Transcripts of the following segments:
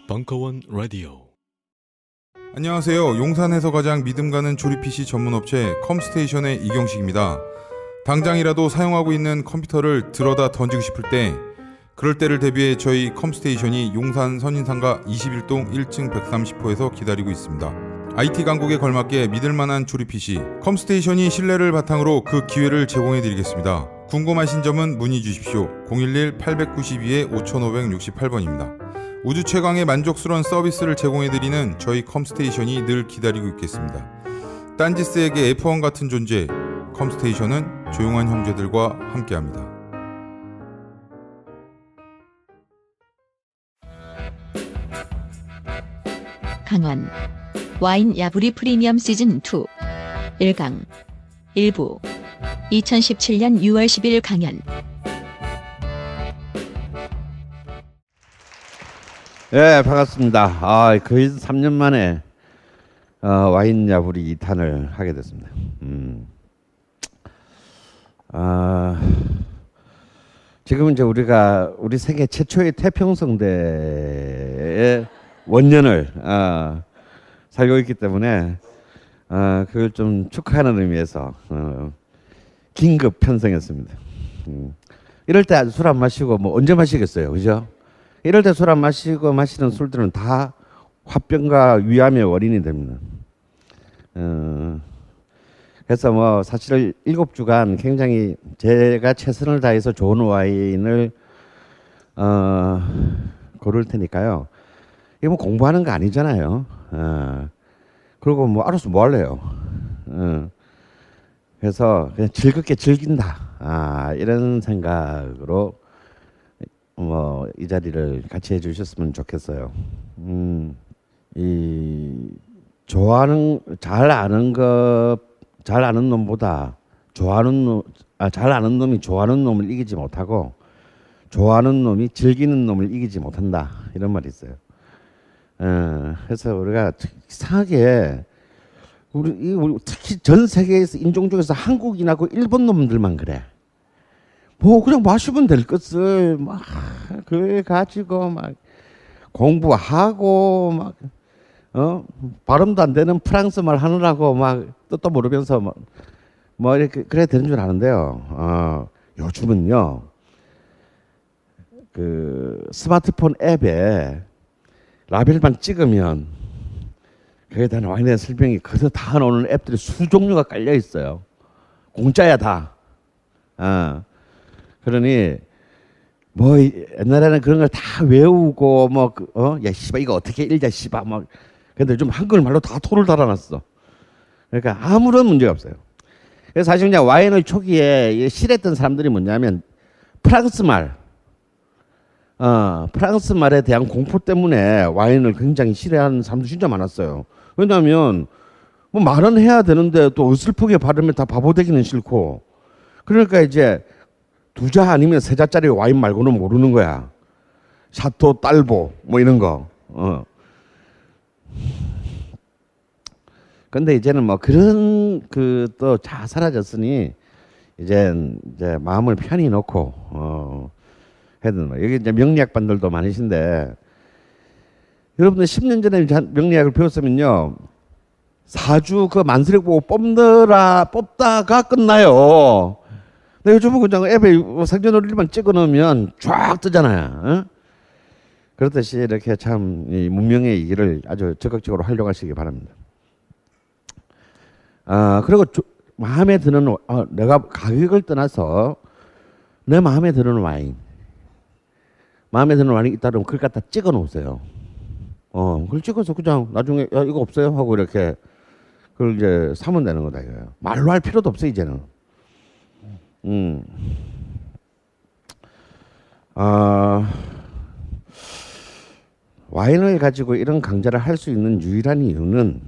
벙커원 라디오. 안녕하세요. 용산에서 가장 믿음 가는 조립 PC 전문 업체 컴스테이션의 이경식입니다. 당장이라도 사용하고 있는 컴퓨터를 들어다 던지고 싶을 때, 그럴 때를 대비해 저희 컴스테이션이 용산 선인상가 21동 1층 130호에서 기다리고 있습니다. IT 강국에 걸맞게 믿을만한 조립 PC 컴스테이션이 신뢰를 바탕으로 그 기회를 제공해드리겠습니다. 궁금하신 점은 문의 주십시오. 011-892-5568번입니다. 우주 최강의 만족스러운 서비스를 제공해드리는 저희 컴스테이션이 늘 기다리고 있겠습니다. 딴지스에게 F1 같은 존재, 컴스테이션은 조용한 형제들과 함께합니다. 강원 와인 야부리 프리미엄 시즌 2 1강 1부 2017년 6월 10일 강연. 네, 반갑습니다. 거의 3년 만에 와인 야부리 2탄을 하게 됐습니다. 지금 이제 우리 세계 최초의 태평성대의 원년을 살고 있기 때문에 그걸 좀 축하하는 의미에서 긴급 편성했습니다. 이럴 때 술 안 마시고 뭐 언제 마시겠어요, 그죠? 이럴 때 술 안 마시고 마시는 술들은 다 화병과 위암의 원인이 됩니다. 그래서 뭐 사실 7주간 굉장히 제가 최선을 다해서 좋은 와인을 고를 테니까요. 이거 뭐 공부하는 거 아니잖아요. 그리고 뭐 알아서 뭐 할래요. 그래서 그냥 즐겁게 즐긴다. 이런 생각으로 뭐 이 자리를 같이 해주셨으면 좋겠어요. 이 좋아하는 잘 아는 놈보다 잘 아는 놈이 좋아하는 놈을 이기지 못하고 좋아하는 놈이 즐기는 놈을 이기지 못한다, 이런 말이 있어요. 그래서 우리가 이상하게 우리 특히 전 세계에서 인종 중에서 한국인하고 일본 놈들만 그래. 뭐 그냥 마시면 될 것을 막 그래 가지고 막 공부하고 막 발음도 안 되는 프랑스 말 하느라고 막 뜻도 모르면서 뭐 이렇게 그래 되는 줄 아는데요. 요즘은요 그 스마트폰 앱에 라벨만 찍으면 거기에 대한 와인의 설명이 그래서 다 나오는 앱들이 수종류가 깔려 있어요. 공짜야 다. 그러니 뭐 옛날에는 그런 걸 다 외우고 야 씨발 이거 어떻게 읽자 씨발 막 근데 요즘 한글말로 다 토를 달아놨어. 그러니까 아무런 문제가 없어요. 그래서 사실 그냥 와인을 초기에 싫어했던 사람들이 뭐냐면 프랑스 말에 대한 공포 때문에 와인을 굉장히 싫어하는 사람도 진짜 많았어요. 왜냐하면 뭐 말은 해야 되는데 또 어슬프게 발음을 다 바보 되기는 싫고, 그러니까 이제 2자 아니면 3자짜리 와인 말고는 모르는 거야. 샤토 딸보 뭐 이런 거. 근데 이제는 뭐 그런 또 다 사라졌으니 이제 마음을 편히 놓고 해야 되는 거예요. 여기 이제 명리학반들도 많으신데 여러분들 10년 전에 명리학을 배웠으면요 4주 그 만스력 보고 뽑다가 끝나요. 근데 요즘은 그냥 앱에 생년월일만 찍어놓으면 쫙 뜨잖아요. 그렇듯이 이렇게 참 이 문명의 이 길을 아주 적극적으로 활용하시기 바랍니다. 그리고 마음에 드는 내가 가격을 떠나서 내 마음에 드는 와인이 있다면 그걸 갖다 찍어 놓으세요. 그걸 찍어서 그냥 나중에 야 이거 없어요 하고 이렇게 그걸 이제 사면 되는 거다 이거예요. 말로 할 필요도 없어 이제는. 와인을 가지고 이런 강좌를 할 수 있는 유일한 이유는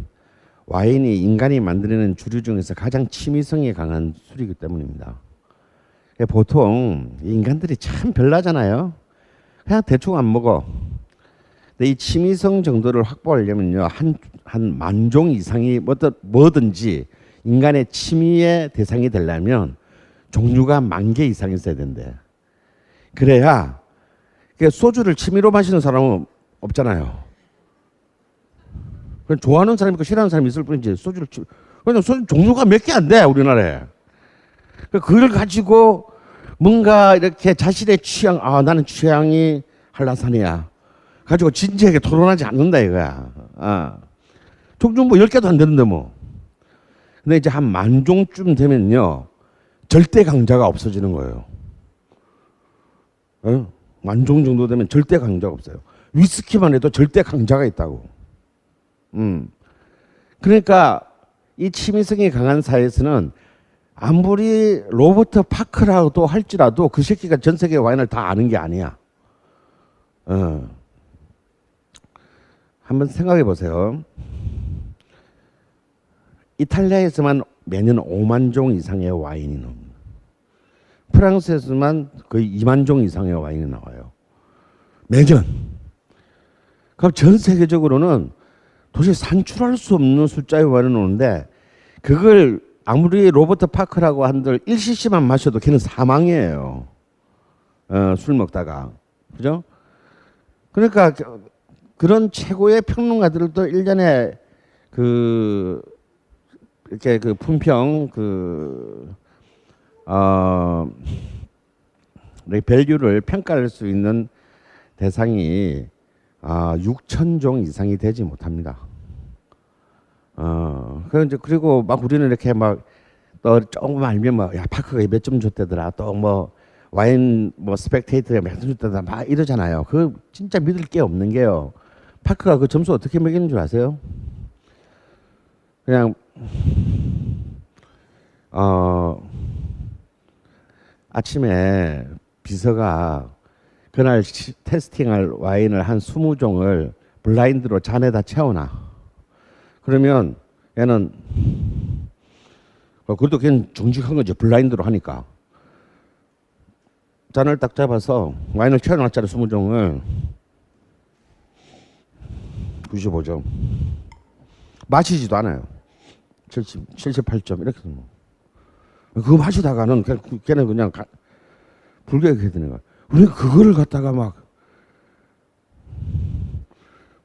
와인이 인간이 만들어낸 주류 중에서 가장 취미성이 강한 술이기 때문입니다. 보통 인간들이 참 별나잖아요. 그냥 대충 안 먹어. 근데 이 취미성 정도를 확보하려면요 한 만종 이상이 뭐든지 인간의 취미의 대상이 되려면 종류가 10,000개 이상 있어야 된대. 그래야 소주를 취미로 마시는 사람은 없잖아요. 그냥 좋아하는 사람이 있고 싫어하는 사람이 있을 뿐이지 왜냐면 소주 종류가 몇 개 안 돼, 우리나라에. 그걸 가지고 뭔가 이렇게 자신의 취향, 나는 취향이 한라산이야 가지고 진지하게 토론하지 않는다 이거야. 종류 뭐 10개도 안 되는데 뭐. 근데 이제 한 만 종쯤 되면요, 절대 강자가 없어지는 거예요. 만 종 정도 되면 절대 강자가 없어요. 위스키만 해도 절대 강자가 있다고. 그러니까 이 취미성이 강한 사회에서는 아무리 로버트 파크라도 할지라도 그 새끼가 전 세계 와인을 다 아는 게 아니야. 한번 생각해 보세요. 이탈리아에서만 매년 5만 종 이상의 와인이 나옵니다. 프랑스에서만 거의 2만 종 이상의 와인이 나와요. 매년. 그럼 전 세계적으로는 도저히 산출할 수 없는 숫자의 와인이 나오는데, 그걸 아무리 로버트 파크라고 한들 1cc만 마셔도 걔는 사망이에요. 술 먹다가. 그죠? 그러니까 그런 최고의 평론가들도 1년에 이렇게 품평 밸류를 평가할 수 있는 대상이 6,000종 이상이 되지 못합니다. 그리고 막 우리는 이렇게 막 또 조금 알면 막 야 파크가 몇 점 줬대더라, 또 뭐 와인 뭐 스펙테이터가 몇 점 줬대더라 막 이러잖아요. 그 진짜 믿을 게 없는 게요. 파크가 그 점수 어떻게 매기는 줄 아세요? 그냥 아침에 비서가 그날 테스팅할 와인을 한 20종을 블라인드로 잔에다 채워놔. 그러면 얘는 그것도 그냥 정직한 거죠. 블라인드로 하니까. 잔을 딱 잡아서 와인을 채워놨잖아, 20종을. 95점. 마시지도 않아요. 78점 이렇게. 그거 마시다가는 걔는 그냥 불쾌하게 되는 거야. 우리가 그거를 갖다가 막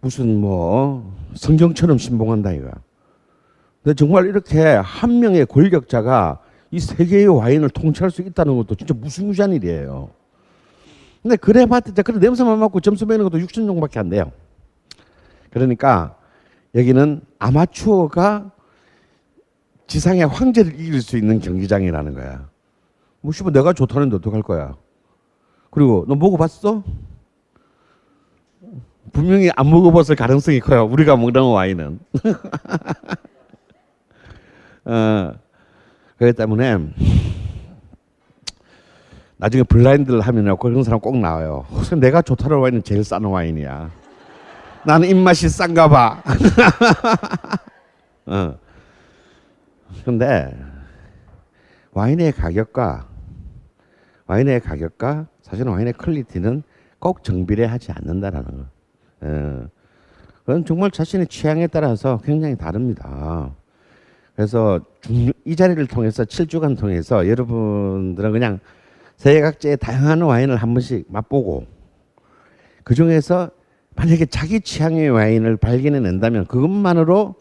무슨 뭐 성경처럼 신봉한다 이거야. 근데 정말 이렇게 한 명의 권력자가 이 세계의 와인을 통치할 수 있다는 것도 진짜 무시무시한 일이에요. 근데 그래 봤자 그래 냄새만 맡고 점수 매는 것도 6,000종밖에 안 돼요. 그러니까 여기는 아마추어가 지상의 황제를 이길 수 있는 경기장이라는 거야. 뭐 씨발 내가 좋다는데 어떡할 거야. 그리고 너 먹어봤어? 분명히 안 먹어봤을 가능성이 커요. 우리가 먹는 와인은. 그렇기 때문에 나중에 블라인드를 하면 그런 사람 꼭 나와요. 혹시 내가 좋다는 와인은 제일 싼 와인이야. 나는 입맛이 싼가 봐. 근데 와인의 가격과 사실은 와인의 퀄리티는 꼭 정비례하지 않는다라는 거. 그건 정말 자신의 취향에 따라서 굉장히 다릅니다. 그래서 이 자리를 통해서 7주간 통해서 여러분들은 그냥 세계 각지의 다양한 와인을 한 번씩 맛보고 그 중에서 만약에 자기 취향의 와인을 발견해낸다면 그것만으로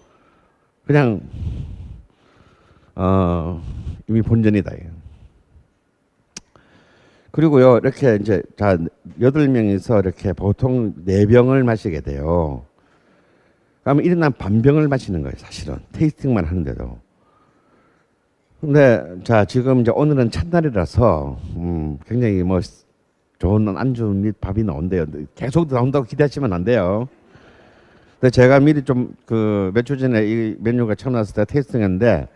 그냥 이미 본전이다. 그리고요 이렇게 이제 자 8명이서 이렇게 보통 4병을 마시게 돼요. 그러면 1인당 반병을 마시는 거예요. 사실은 테이스팅만 하는데도. 근데 자 지금 이제 오늘은 첫날이라서 굉장히 뭐 좋은 안주 및 밥이 나온대요. 계속 나온다고 기대하시면 안 돼요. 근데 제가 미리 좀 몇 주 전에 이 메뉴가 처음 나왔을 때 테이스팅했는데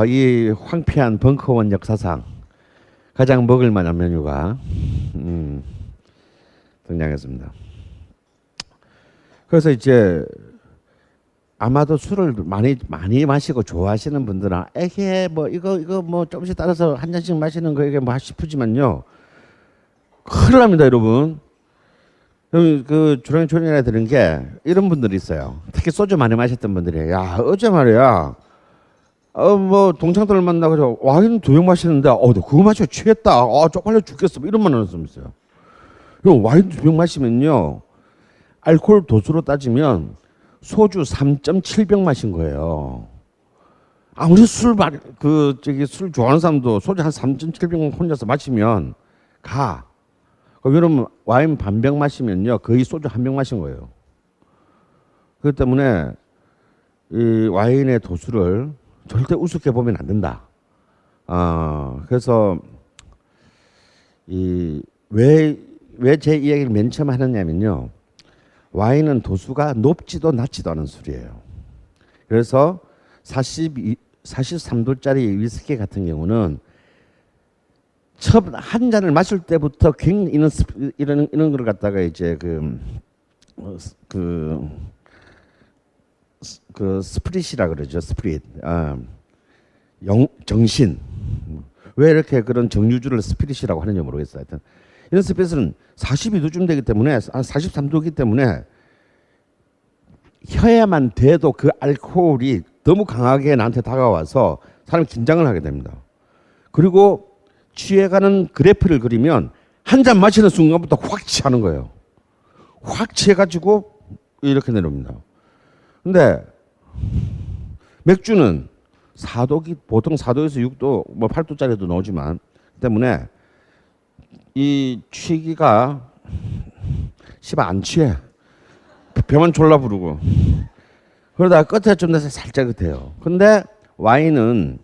이 황폐한 벙커원 역사상 가장 먹을 만한 메뉴가 등장했습니다. 그래서 이제 아마도 술을 많이 마시고 좋아하시는 분들은 에게 뭐 이거 뭐 조금씩 따라서 한 잔씩 마시는 거에게 뭐 싶으지만요. 큰일 납니다, 여러분. 그 조용히 들은 게 이런 분들이 있어요. 특히 소주 많이 마셨던 분들이 야 어제 말이야 뭐 동창들을 만나가지고 와인 2병 마시는데 너 그거 마시고 취했다. 쪽팔려 죽겠어. 뭐 이런 말 하는 사람 있어요. 와인 2병 마시면요, 알코올 도수로 따지면 소주 3.7병 마신 거예요. 아무리 술 좋아하는 사람도 소주 한 3.7병 혼자서 마시면 가. 여러분 와인 반병 마시면요 거의 소주 1병 마신 거예요. 그렇기 때문에 이 와인의 도수를 절대 우습게 보면 안 된다. 그래서 왜 제 이야기를 맨 처음 하느냐면요, 와인은 도수가 높지도 낮지도 않은 술이에요. 그래서 43도짜리 위스키 같은 경우는 처음 한 잔을 마실 때부터 굉장히 이런 걸 갖다가 이제 그 스프릿이라 그러죠. 스프릿. 정신. 왜 이렇게 그런 정유주를 스피릿이라고 하는지 모르겠어요. 하여튼 이런 스피릿은 42도쯤 되기 때문에 43도이기 때문에 혀에만 대도 그 알코올이 너무 강하게 나한테 다가와서 사람이 긴장을 하게 됩니다. 그리고 취해가는 그래프를 그리면 한 잔 마시는 순간부터 확 취하는 거예요. 확 취해가지고 이렇게 내려옵니다. 근데 맥주는 4도, 보통 4도에서 6도, 뭐 8도짜리도 나오지만 때문에 이 취기가 씨발 안 취해. 배만 졸라 부르고. 그러다가 끝에 좀 돼서 살짝 끝해요. 근데 와인은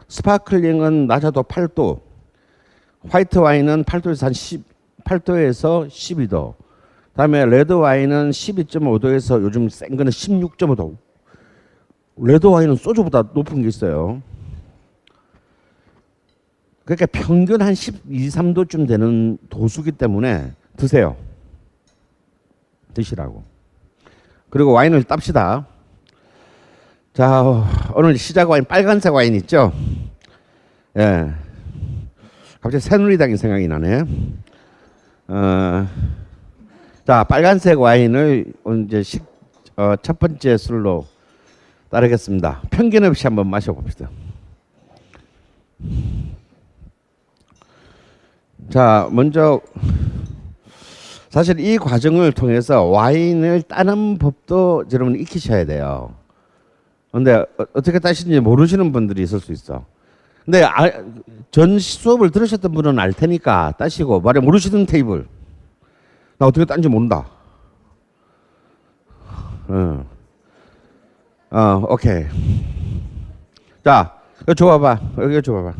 스파클링은 낮아도 8도, 화이트 와인은 8도에서 한 18도에서 12도, 그다음에 레드 와인은 12.5도에서 요즘 센 거는 16.5도. 레드 와인은 소주보다 높은 게 있어요. 그러니까 평균 한 12, 3도쯤 되는 도수기 때문에 드세요. 드시라고. 그리고 와인을 땁시다. 자, 오늘 시작 와인 빨간색 와인 있죠? 예. 갑자기 새누리당이 생각이 나네. 자, 빨간색 와인을 이제 첫 번째 술로 따르겠습니다. 편견 없이 한번 마셔봅시다. 자, 먼저 사실 이 과정을 통해서 와인을 따는 법도 여러분 익히셔야 돼요. 근데 어떻게 따시는지 모르시는 분들이 있을 수 있어. 근데 전 수업을 들으셨던 분은 알 테니까 따시고, 말해 모르시는 테이블 나 어떻게 딴지 모른다. 오케이. 자, 여기 줘봐봐. 여기 줘봐봐.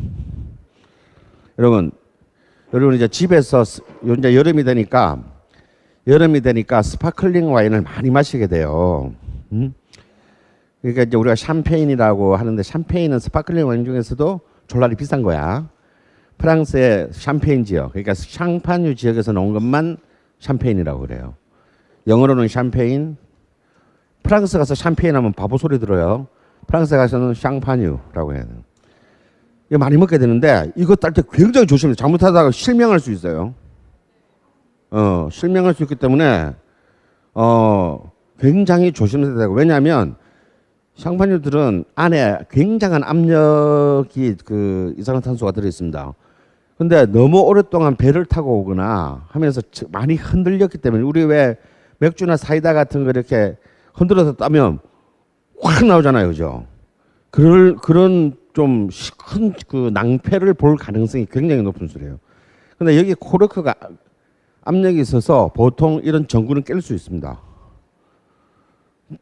여러분 이제 집에서 이제 여름이 되니까 스파클링 와인을 많이 마시게 돼요. 그러니까 이제 우리가 샴페인이라고 하는데, 샴페인은 스파클링 와인 중에서도 졸라리 비싼 거야. 프랑스의 샴페인 지역, 그러니까 샹파뉴 지역에서 나온 것만 샴페인이라고 그래요. 영어로는 샴페인. 프랑스 가서 샴페인 하면 바보 소리 들어요. 프랑스 가서는 샹파뉴라고 해야 돼요. 이거 많이 먹게 되는데 이거 딸 때 굉장히 조심해요. 잘못하다가 실명할 수 있어요. 실명할 수 있기 때문에 굉장히 조심해야 되고, 왜냐하면 샹파뉴들은 안에 굉장한 압력이 이산화탄소가 들어 있습니다. 근데 너무 오랫동안 배를 타고 오거나 하면서 많이 흔들렸기 때문에, 우리 왜 맥주나 사이다 같은 거 이렇게 흔들어서 따면 확 나오잖아요, 그죠? 그런 좀 큰 낭패를 볼 가능성이 굉장히 높은 술이에요. 근데 여기 코르크가 압력이 있어서 보통 이런 전구는 깰 수 있습니다.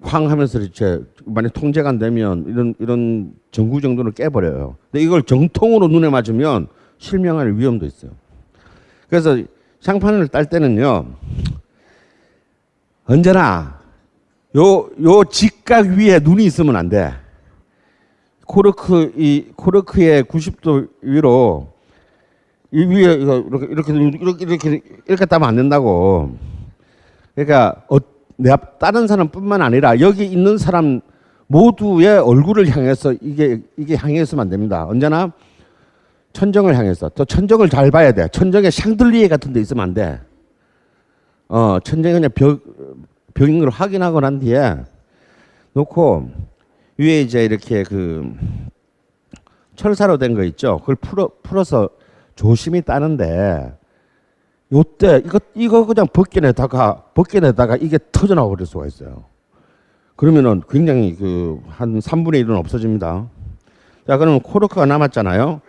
쾅 하면서 이렇게 만약 통제가 안 되면 이런 전구 정도는 깨버려요. 근데 이걸 정통으로 눈에 맞으면 실명할 위험도 있어요. 그래서 샹파뉴를 딸 때는요, 언제나 요 직각 위에 눈이 있으면 안 돼. 코르크의 90도 위로 이 위에 이렇게 따면 안 된다고. 그러니까 다른 사람뿐만 아니라 여기 있는 사람 모두의 얼굴을 향해서 이게 향해서는 안 됩니다. 언제나 천정을 향해서. 또 천정을 잘 봐야 돼. 천정에 샹들리에 같은 데 있으면 안 돼. 천정에 그냥 벽인 걸 확인하고 난 뒤에 놓고 위에 이제 이렇게 철사로 된 거 있죠. 그걸 풀어서 조심히 따는데 요때 이거 그냥 벗겨내다가 이게 터져나와 버릴 수가 있어요. 그러면은 굉장히 그 한 3분의 1은 없어집니다. 자, 그러면 코르크가 남았잖아요.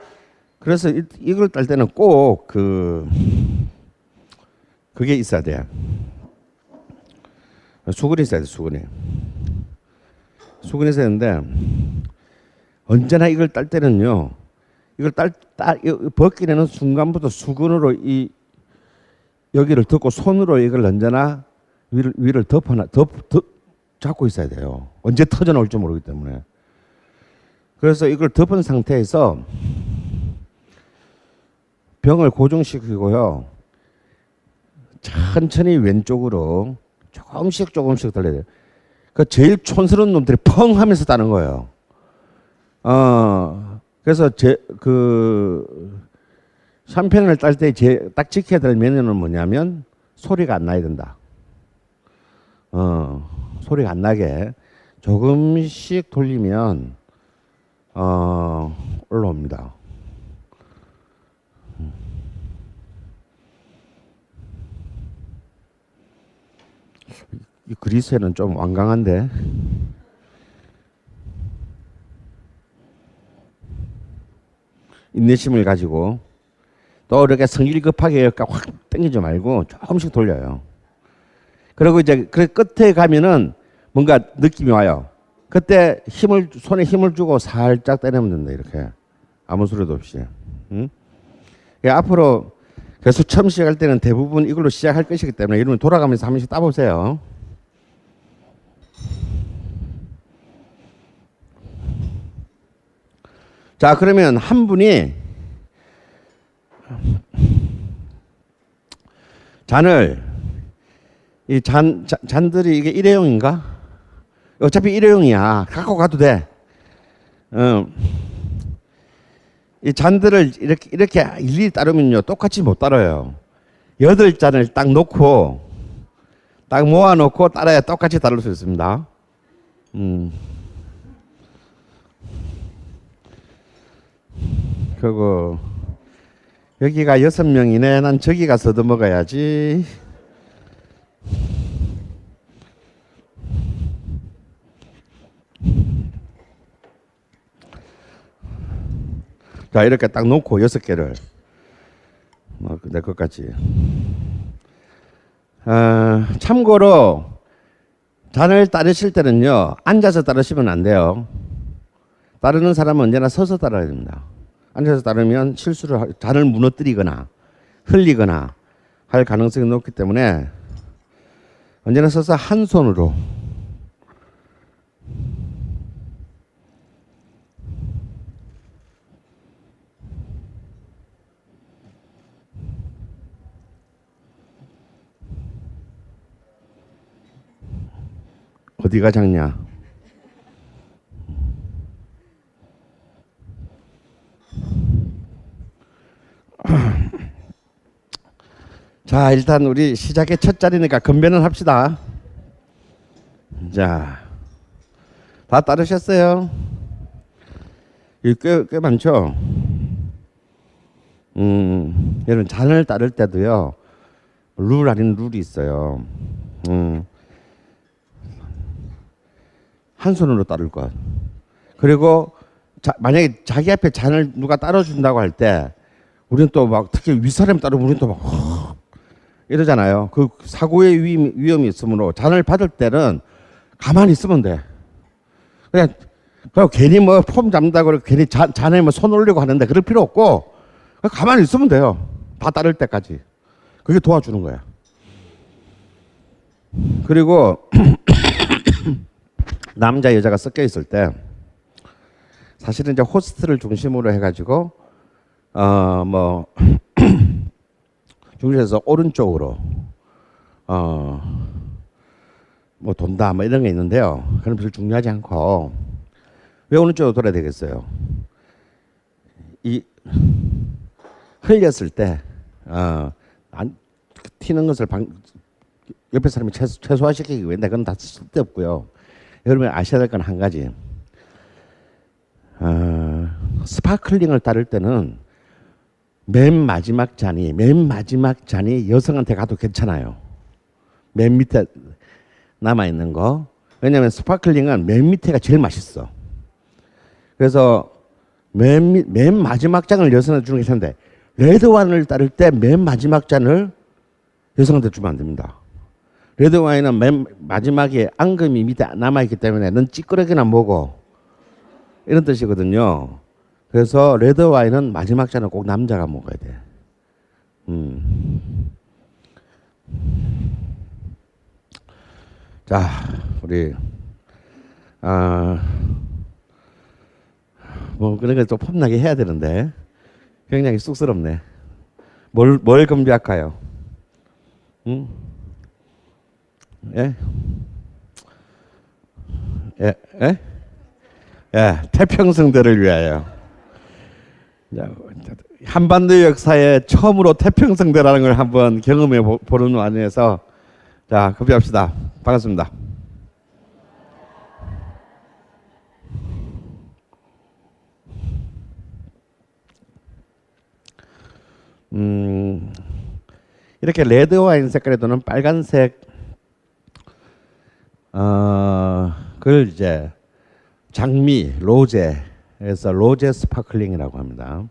그래서 이걸 딸 때는 꼭 그게 있어야 돼. 수건이 있어야 돼, 수건이. 수건이 있어야 되는데 언제나 이걸 딸 때는요. 이걸 벗기내는 순간부터 수건으로 여기를 덮고 손으로 이걸 언제나 위를 잡고 있어야 돼요. 언제 터져 나올지 모르기 때문에. 그래서 이걸 덮은 상태에서 병을 고정시키고요. 천천히 왼쪽으로 조금씩 돌려야 돼요. 그 제일 촌스러운 놈들이 펑 하면서 따는 거예요. 그래서 샴페인을 딸 때 딱 지켜야 될 메뉴는 뭐냐면 소리가 안 나야 된다. 소리가 안 나게 조금씩 돌리면 올라옵니다. 이 그리스에는 좀 완강한데. 인내심을 가지고 또 이렇게 성질 급하게 확 당기지 말고 조금씩 돌려요. 그리고 이제 그 끝에 가면은 뭔가 느낌이 와요. 그때 손에 힘을 주고 살짝 때리면 된다. 이렇게 아무 소리도 없이. 응? 앞으로 그래서 처음 시작할 때는 대부분 이걸로 시작할 것이기 때문에 이러면 돌아가면서 한 번씩 따보세요. 자, 그러면 한 분이 잔들이 이게 일회용인가? 어차피 일회용이야. 갖고 가도 돼. 이 잔들을 이렇게 일일이 따르면요. 똑같이 못 따라요. 8잔을 딱 놓고, 딱 모아놓고 따라야 똑같이 따를 수 있습니다. 그거 여기가 6명이네. 난 저기 가서 더 먹어야지. 자, 이렇게 딱 놓고 6개를 내 것까지. 참고로 잔을 따르실 때는요, 앉아서 따르시면 안 돼요. 따르는 사람은 언제나 서서 따라야 됩니다. 앉아서 따르면 잔을 무너뜨리거나 흘리거나 할 가능성이 높기 때문에 언제나 서서 한 손으로. 어디가 작냐? 자, 일단 우리 시작의 첫 자리니까 건배는 합시다. 자, 다 따르셨어요? 꽤 많죠? 여러분, 잔을 따를 때도요, 룰 아닌 룰이 있어요. 한 손으로 따를 것. 그리고 만약에 자기 앞에 잔을 누가 따라준다고 할 때, 우리는 또 막 특히 윗사람이 따르면 우리는 또 막 이러잖아요. 그 사고의 위험이 있으므로 잔을 받을 때는 가만히 있으면 돼. 그냥 괜히 뭐 폼 잡는다고 괜히 잔에 뭐 손 올리고 하는데 그럴 필요 없고 가만히 있으면 돼요. 다 따를 때까지. 그게 도와주는 거야. 그리고 남자 여자가 섞여 있을 때 사실은 이제 호스트를 중심으로 해가지고 중심에서 오른쪽으로 뭐 돈다 뭐 이런 게 있는데요. 그건 별로 중요하지 않고 왜 오른쪽으로 돌아야 되겠어요? 이 흘렸을 때 안 튀는 것을 옆에 사람이 최소화시키기 위해 그건 다 쓸데없고요. 여러분이 아셔야 될 건 한 가지. 스파클링을 따를 때는 맨 마지막 잔이 여성한테 가도 괜찮아요. 맨 밑에 남아 있는 거. 왜냐하면 스파클링은 맨 밑에가 제일 맛있어. 그래서 맨 마지막 잔을 여성한테 주는 게 괜찮은데 레드와인을 따를 때 맨 마지막 잔을 여성한테 주면 안 됩니다. 레드와인은 맨 마지막에 앙금이 밑에 남아있기 때문에 넌 찌끄러기나 먹어. 이런 뜻이거든요. 그래서 레드와인은 마지막 잔은 꼭 남자가 먹어야 돼. 자, 우리 뭐 그런 거 좀 폼나게 해야 되는데 굉장히 쑥스럽네. 뭘 검비할까요? 예? 예? 예? 예, 태평성대를 위하여. 한반도 역사에 처음으로 태평성대라는 걸 한번 경험해 보는 와중에서 자, 검비합시다. 반갑습니다. 이렇게 레드 와인 색깔에도는 빨간색 그걸 이제 장미 로제에서 로제 스파클링이라고 합니다.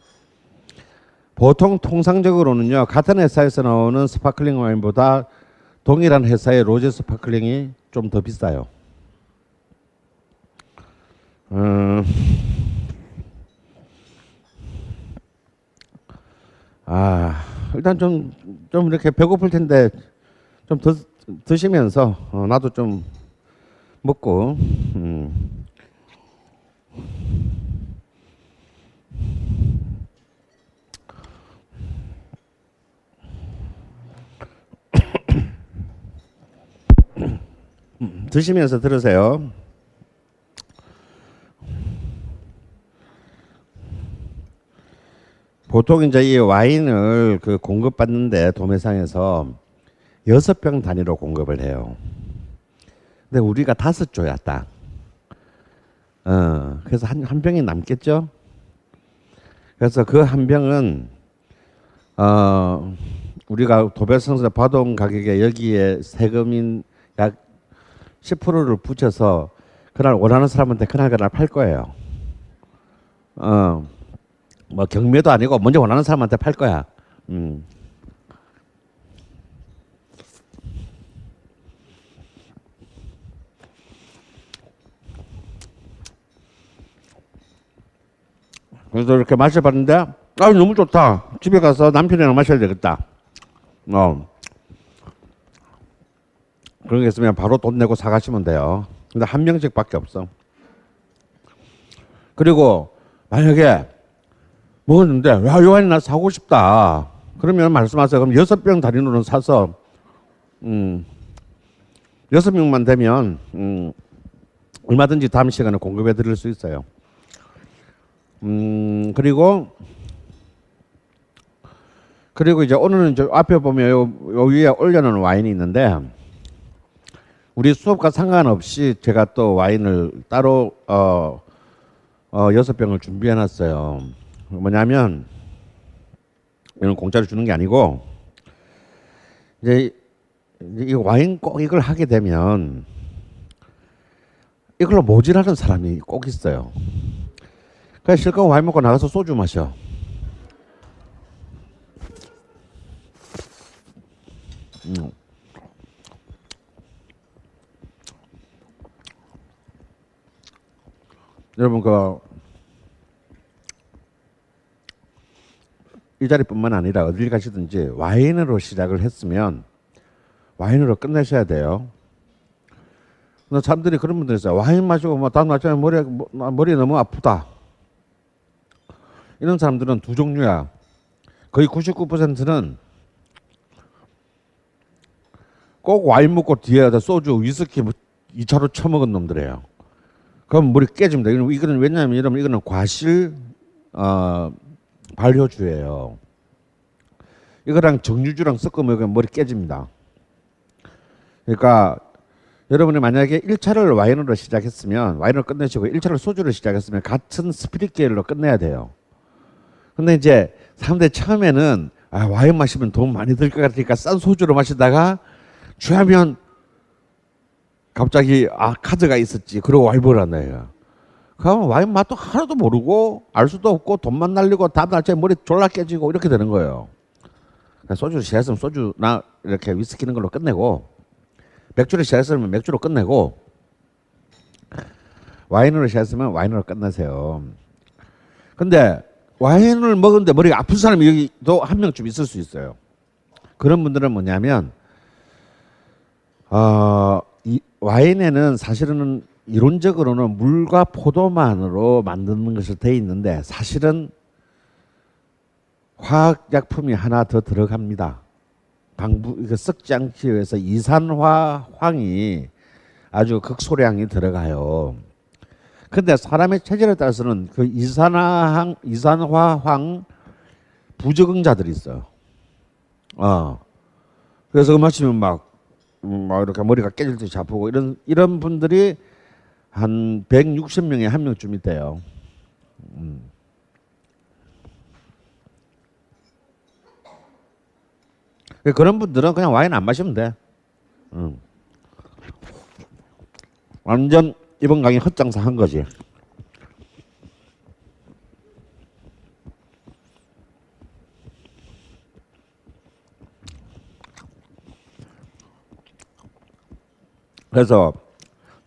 보통 통상적으로는요 같은 회사에서 나오는 스파클링 와인보다 동일한 회사의 로제 스파클링이 좀 더 비싸요. 일단 좀 이렇게 배고플 텐데 좀 드시면서 나도 좀 먹고 드시면서 들으세요. 보통 이제 이 와인을 그 공급받는데 도매상에서 6병 단위로 공급을 해요. 근데 우리가 5조야 딱. 그래서 한 병이 남겠죠. 그래서 그 한 병은 우리가 도배성에서 받아온 가격에 여기에 세금인 약 10%를 붙여서 그날 원하는 사람한테 그날 팔 거예요. 뭐 경매도 아니고 먼저 원하는 사람한테 팔 거야. 그래서 이렇게 마셔봤는데 너무 좋다. 집에 가서 남편이랑 마셔야 되겠다. 그런 게 있으면 바로 돈 내고 사가시면 돼요. 근데 한 명씩밖에 없어. 그리고 만약에 먹었는데 이 와인 나 사고 싶다. 그러면 말씀하세요. 그럼 6병 단위로는 사서 6명만 되면 얼마든지 다음 시간에 공급해 드릴 수 있어요. 그리고 이제 오늘은 저 앞에 보면 요 위에 올려놓은 와인이 있는데 우리 수업과 상관없이 제가 또 와인을 따로 6병을 준비해 놨어요. 뭐냐면 이건 공짜로 주는 게 아니고 이제 이 와인 꼭 이걸 하게 되면 이걸로 모질하는 사람이 꼭 있어요. 그래서 실컷 와인 먹고 나가서 소주 마셔. 여러분 이 자리뿐만 아니라 어딜 가시든지 와인으로 시작을 했으면 와인으로 끝내셔야 돼요. 근데 사람들이 그런 분들 있어요. 와인 마시고 뭐 다음 아침에 머리 너무 아프다. 이런 사람들은 두 종류야. 거의 99%는 꼭 와인 먹고 뒤에 소주, 위스키 2차로 처먹은 놈들이에요. 그럼 머리 깨집니다. 이거는 왜냐하면 이거는 과실 발효주예요. 이거랑 정유주랑 섞어 먹으면 머리 깨집니다. 그러니까 여러분이 만약에 1차를 와인으로 시작했으면 와인으로 끝내시고 1차를 소주로 시작했으면 같은 스피릿 계열로 끝내야 돼요. 근데 이제 사람들이 처음에는 와인 마시면 돈 많이 들 것 같으니까 싼 소주로 마시다가 취하면 갑자기 카드가 있었지. 그러고 와이브를 한다 이거. 그러면 와인 맛도 하나도 모르고 알 수도 없고 돈만 날리고 다음날 제 머리 졸라 깨지고 이렇게 되는 거예요. 소주를 시작했으면 소주나 이렇게 위스키 있는 걸로 끝내고 맥주를 시작했으면 맥주로 끝내고 와인으로 시작했으면 와인으로 끝내세요. 근데 와인을 먹었는데 머리가 아픈 사람이 여기도 한 명쯤 있을 수 있어요. 그런 분들은 뭐냐면 이 와인에는 사실은 이론적으로는 물과 포도만으로 만드는 것으로 되어 있는데 사실은 화학약품이 하나 더 들어갑니다. 썩지 않기 위해서 이산화황이 아주 극소량이 들어가요. 근데 사람의 체질에 따라서는 그 이산화황 부적응자들이 있어요. 그래서 그 마시면 막 이렇게 머리가 깨질 듯이 아프고 이런 분들이 한 160명에 한 명쯤 있대요. 그런 분들은 그냥 와인 안 마시면 돼. 완전 이번 강의 헛장사 한 거지. 그래서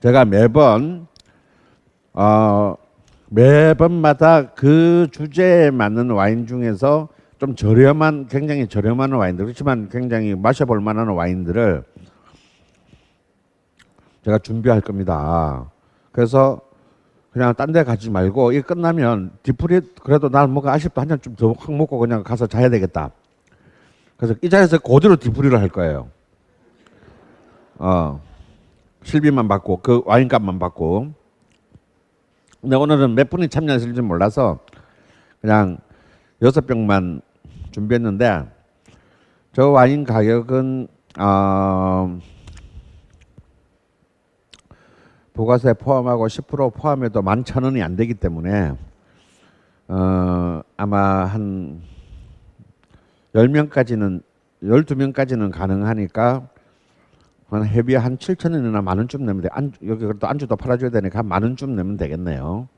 제가 매번마다 그 주제에 맞는 와인 중에서 좀 굉장히 저렴한 와인들, 그렇지만 굉장히 마셔볼 만한 와인들을 제가 준비할 겁니다. 그래서 그냥 딴 데 가지 말고 이거 끝나면 디프리 그래도 난 뭐가 아쉽다 한 잔 좀 더 확 먹고 그냥 가서 자야 되겠다. 그래서 이 자리에서 그대로 디프리를 할 거예요. 실비만 받고 그 와인값만 받고. 근데 오늘은 몇 분이 참여하실지 몰라서 그냥 6병만 준비했는데 저 와인 가격은 부가세 포함하고 10% 포함해도 11,000원이 안 되기 때문에 아마 한 10명까지는 12명까지는 가능하니까 한 회비 한 7,000원이나 10,000원쯤 내면 돼. 여기 그래도 안주도 팔아줘야 되니까 한 10,000원쯤 내면 되겠네요.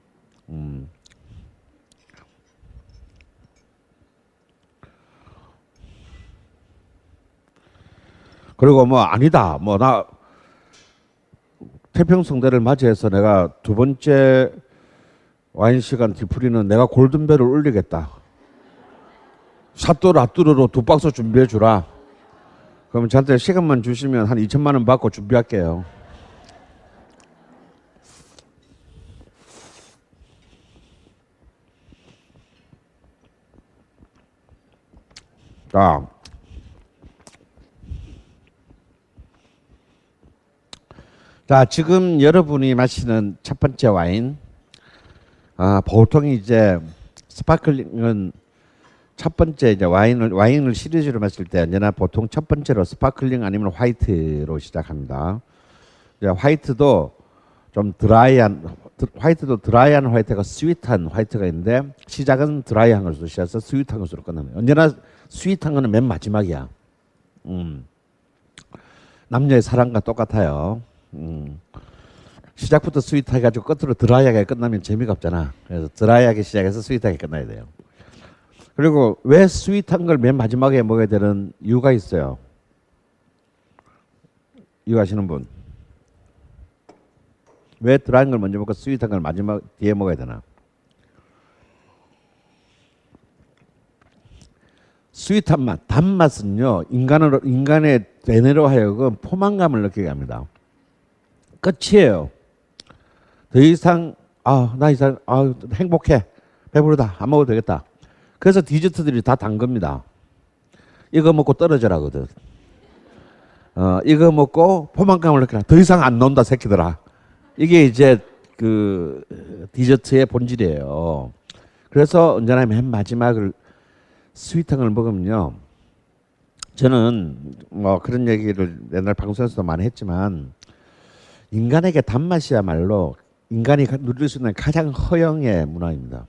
그리고 뭐 아니다. 뭐 나 태평성대를 맞이해서 내가 두 번째 와인 시간 디프리는 내가 골든벨을 울리겠다. 샤또 라뚜르로 2박스 준비해 주라. 그럼 저한테 시간만 주시면 한 2천만 원 받고 준비할게요. 자, 지금 여러분이 마시는 첫 번째 와인, 보통 이제 스파클링은 첫 번째 이제 와인을 시리즈로 마실 때 언제나 보통 첫 번째로 스파클링 아니면 화이트로 시작합니다. 화이트도 좀 드라이한 화이트가 스윗한 화이트가 있는데 시작은 드라이한 것으로 시작해서 스윗한 것으로 끝납니다. 언제나 스윗한 거는 맨 마지막이야. 남녀의 사랑과 똑같아요. 시작부터 스윗하게 가지고 끝으로 드라이하게 끝나면 재미가 없잖아. 그래서 드라이하게 시작해서 스윗하게 끝나야 돼요. 그리고 왜 스윗한 걸 맨 마지막에 먹어야 되는 이유가 있어요. 이거 아시는 분? 왜 드라이한 걸 먼저 먹고 스윗한 걸 마지막 뒤에 먹어야 되나? 스윗한 맛, 단맛은요 인간의 뇌내로 하여금 포만감을 느끼게 합니다. 끝이에요. 더 이상 나 이상 행복해, 배부르다, 안 먹어도 되겠다. 그래서 디저트들이 다 단 겁니다. 이거 먹고 떨어져라거든. 이거 먹고 포만감을 느끼라. 더 이상 안 논다 새끼들아. 이게 이제 그 디저트의 본질이에요. 그래서 언제나 맨 마지막을 스윗한 걸 먹으면요. 저는 뭐 그런 얘기를 옛날 방송에서도 많이 했지만 인간에게 단맛이야말로 인간이 누릴 수 있는 가장 허영의 문화입니다.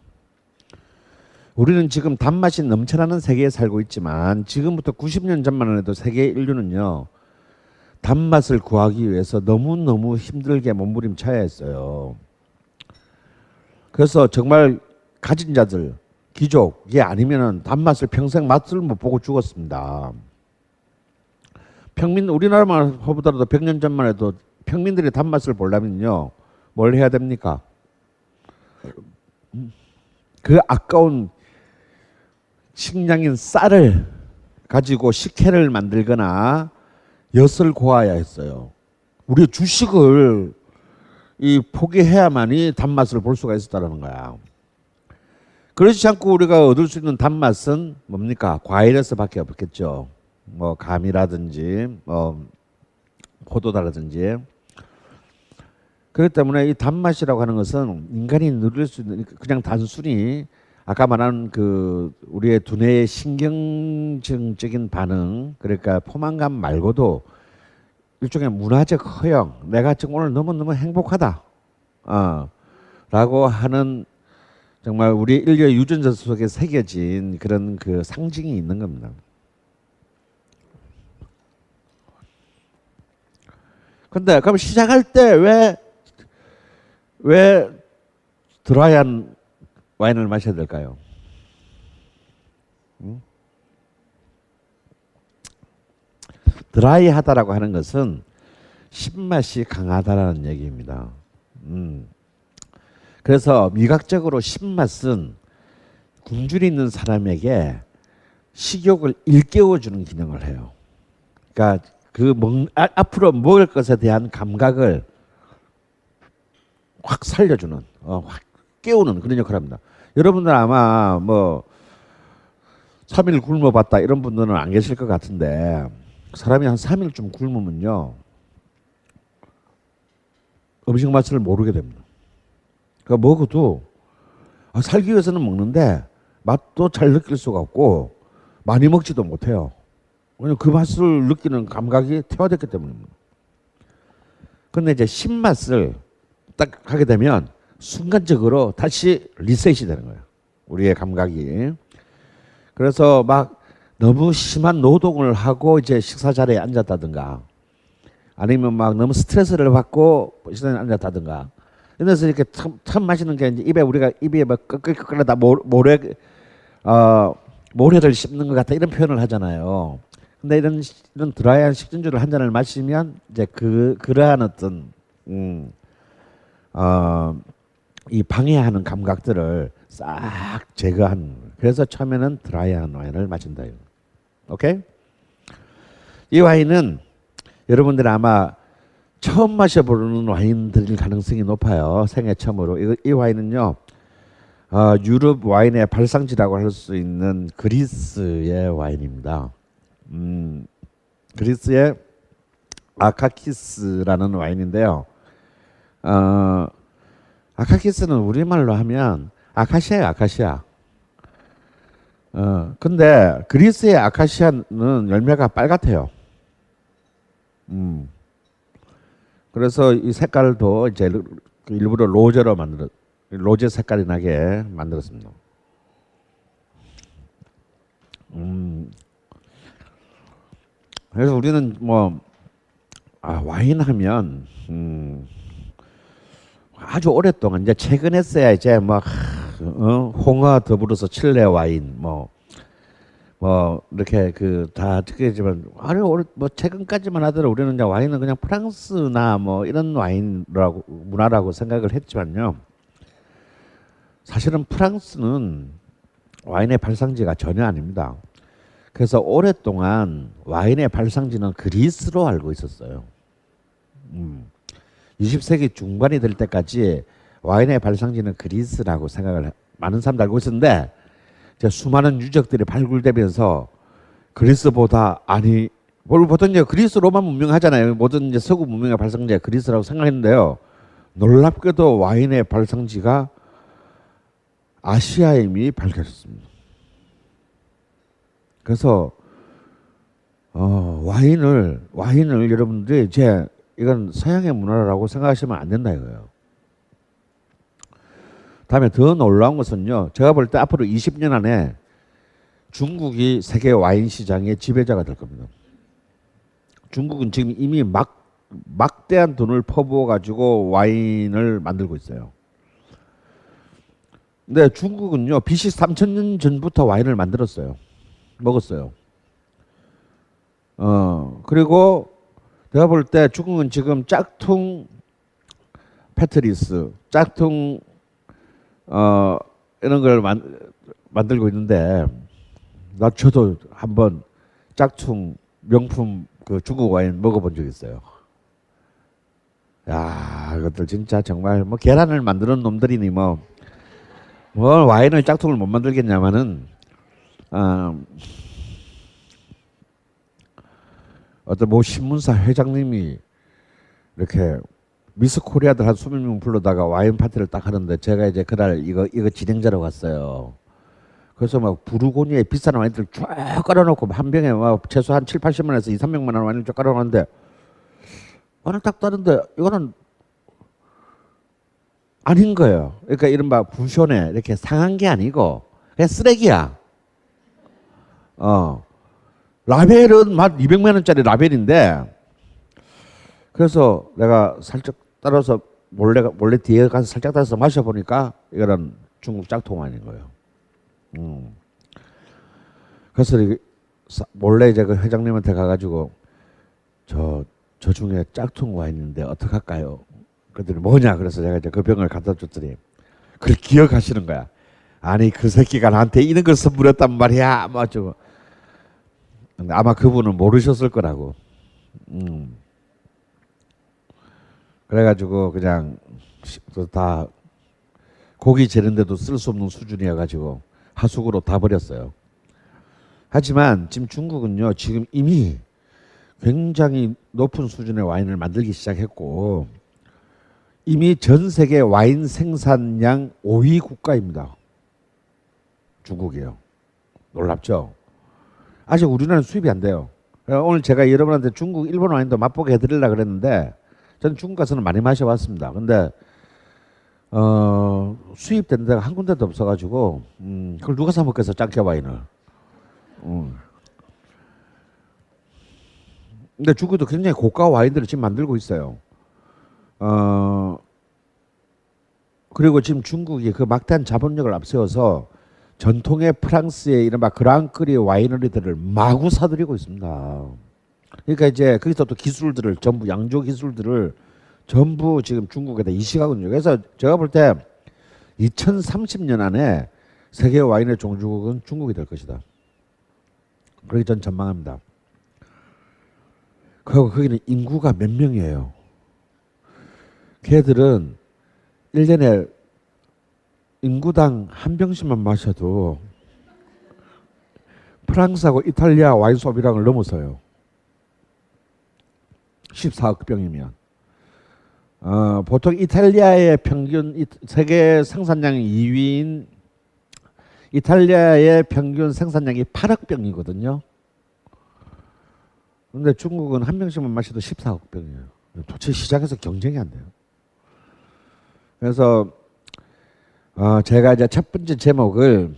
우리는 지금 단맛이 넘쳐나는 세계에 살고 있지만 지금부터 90년 전만 해도 세계 인류는요. 단맛을 구하기 위해서 너무너무 힘들게 몸부림쳐야 했어요. 그래서 정말 가진 자들, 귀족이 아니면은 단맛을 평생 맛을 못 보고 죽었습니다. 우리나라만 보더라도 100년 전만 해도 평민들이 단맛을 보려면요. 뭘 해야 됩니까? 그 아까운 식량인 쌀을 가지고 식혜를 만들거나 엿을 고아야 했어요. 우리 주식을 포기해야만이 단맛을 볼 수가 있었다는 거야. 그렇지 않고 우리가 얻을 수 있는 단맛은 뭡니까? 과일에서밖에 없겠죠. 뭐 감이라든지 포도다라든지. 그렇기 때문에 이 단맛이라고 하는 것은 인간이 누릴 수 있는 그냥 단순히 아까 말한 그 우리의 두뇌의 신경증적인 반응, 그러니까 포만감 말고도 일종의 문화적 허영, 내가 지금 오늘 너무너무 행복하다 라고 하는 정말 우리 인류의 유전자 속에 새겨진 그런 그 상징이 있는 겁니다. 근데 그럼 시작할 때 왜 드라이한 와인을 마셔야 될까요? 드라이하다라고 하는 것은 신맛이 강하다라는 얘기입니다. 그래서 미각적으로 신맛은 굶주려 있는 사람에게 식욕을 일깨워주는 기능을 해요. 그러니까 앞으로 먹을 것에 대한 감각을 확 살려주는, 확 깨우는 그런 역할을 합니다. 여러분들 아마 뭐 3일 굶어봤다 이런 분들은 안 계실 것 같은데 사람이 한 3일쯤 굶으면요 음식 맛을 모르게 됩니다. 그러니까 먹어도 살기 위해서는 먹는데 맛도 잘 느낄 수가 없고 많이 먹지도 못해요. 왜냐면 그 맛을 느끼는 감각이 퇴화됐기 때문입니다. 그런데 이제 신맛을 딱 하게 되면 순간적으로 다시 리셋이 되는 거예요. 우리의 감각이. 그래서 막 너무 심한 노동을 하고 이제 식사 자리에 앉았다든가 아니면 막 너무 스트레스를 받고 식사에 앉았다든가 이래서 이렇게 참 맛있는 게 이제 우리가 입에 막 끄끌끄끌하다 모래를 씹는 것 같다 이런 표현을 하잖아요. 근데 이런 드라이한 식전주를 한 잔을 마시면 이제 그러한 어떤 이 방해하는 감각들을 싹 제거하는. 그래서 처음에는 드라이한 와인을 마신다. 오케이? 이 와인은 여러분들 아마 처음 마셔보는 와인들일 가능성이 높아요. 생애 처음으로. 이 와인은요. 유럽 와인의 발상지라고 할 수 있는 그리스의 와인입니다. 그리스의 아카키스라는 와인인데요. 아카키스는 우리말로 하면 아카시아예요, 아카시아. 근데 그리스의 아카시아는 열매가 빨갛대요. 그래서 이 색깔도 이제 일부러 로제 색깔이 나게 만들었습니다. 그래서 우리는 뭐 와인 하면 아주 오랫동안 이제 최근에서야 이제 막 홍어 더불어서 칠레 와인 뭐 이렇게 다 듣겠지만 뭐 최근까지만 하더라도 우리는 이제 와인은 그냥 프랑스나 뭐 이런 와인이라고 문화라고 생각을 했지만요. 사실은 프랑스는 와인의 발상지가 전혀 아닙니다. 그래서 오랫동안 와인의 발상지는 그리스로 알고 있었어요. 20세기 중반이 될 때까지 와인의 발상지는 그리스라고 생각을 많은 사람들 알고 있었는데 이제 수많은 유적들이 발굴되면서 그리스보다 보통 이제 그리스 로마 문명 하잖아요. 모든 이제 서구 문명의 발상지가 그리스라고 생각했는데요. 놀랍게도 와인의 발상지가 아시아임이 밝혀졌습니다. 그래서 와인을 여러분들이 이제 이건 서양의 문화라고 생각하시면 안 된다 이거예요. 다음에 더 놀라운 것은요. 제가 볼 때 앞으로 20년 안에 중국이 세계 와인 시장의 지배자가 될 겁니다. 중국은 지금 이미 막대한 돈을 퍼부어 가지고 와인을 만들고 있어요. 근데 중국은요. BC 3000년 전부터 와인을 만들었어요. 먹었어요. 그리고 내가 볼 때 중국은 지금 짝퉁 패트리스, 짝퉁 이런 걸 만들고 있는데 저도 한번 짝퉁 명품 그 중국 와인 먹어본 적 있어요. 야, 이것들 진짜 정말 뭐 계란을 만드는 놈들이니 뭐 와인을 짝퉁을 못 만들겠냐마는 어떤 뭐 신문사 회장님이 이렇게 미스 코리아들 한 20명 불러다가 와인 파티를 딱 하는데 제가 이제 그날 이거 진행자로 갔어요. 그래서 막 부르고니에 비싼 와인들 쫙 깔아놓고 한 병에 막 최소 한 7, 80만 원에서 2, 300만 원 와인을 쫙 깔아놓는데 와인을 딱 따는데 이거는 아닌 거예요. 그러니까 이른바 부션에 이렇게 상한 게 아니고 그냥 쓰레기야. 라벨은 막 200만 원짜리 라벨인데 그래서 내가 살짝 따라서 몰래 뒤에 가서 살짝 따라서 마셔보니까 이거는 중국 짝퉁 와인인 거예요. 그래서 몰래 이제 그 회장님한테 가가지고 저 중에 짝퉁 와인인데 어떡할까요? 그랬더니 뭐냐? 그래서 제가 이제 그 병을 갖다 줬더니 그걸 기억하시는 거야. 아니 그 새끼가 나한테 이런 걸 선물했단 말이야. 뭐 어쩌고. 근데 아마 그분은 모르셨을 거라고. 그래가지고 그냥 다 고기 재는데도 쓸 수 없는 수준이어가지고 하수구로 다 버렸어요. 하지만 지금 중국은요 지금 이미 굉장히 높은 수준의 와인을 만들기 시작했고 이미 전 세계 와인 생산량 5위 국가입니다. 중국이요. 놀랍죠? 아직 우리나라는 수입이 안 돼요. 오늘 제가 여러분한테 중국, 일본 와인도 맛보게 해드리려고 그랬는데 저는 중국 가서는 많이 마셔봤습니다. 근데 수입되는 데가 한 군데도 없어가지고 그걸 누가 사 먹겠어 짱깨 와인을. 근데 중국도 굉장히 고가 와인들을 지금 만들고 있어요. 그리고 지금 중국이 그 막대한 자본력을 앞세워서 전통의 프랑스의 이른바 그랑크리 와이너리들을 마구 사들이고 있습니다. 그러니까 이제 거기서 또 기술들을 전부 양조 기술들을 전부 지금 중국에다 이식하거든요. 그래서 제가 볼 때 2030년 안에 세계 와인의 종주국은 중국이 될 것이다. 그렇게 전 전망합니다. 그리고 거기는 인구가 몇 명이에요. 걔들은 1년에 인구당 한 병씩만 마셔도 프랑스하고 이탈리아 와인 소비량을 넘어서요. 14억 병이면. 보통 이탈리아의 평균 세계 생산량 2위인 이탈리아의 평균 생산량이 8억 병이거든요. 그런데 중국은 한 병씩만 마셔도 14억 병이에요. 도대체 시장에서 경쟁이 안 돼요. 그래서 제가 이제 첫 번째 제목을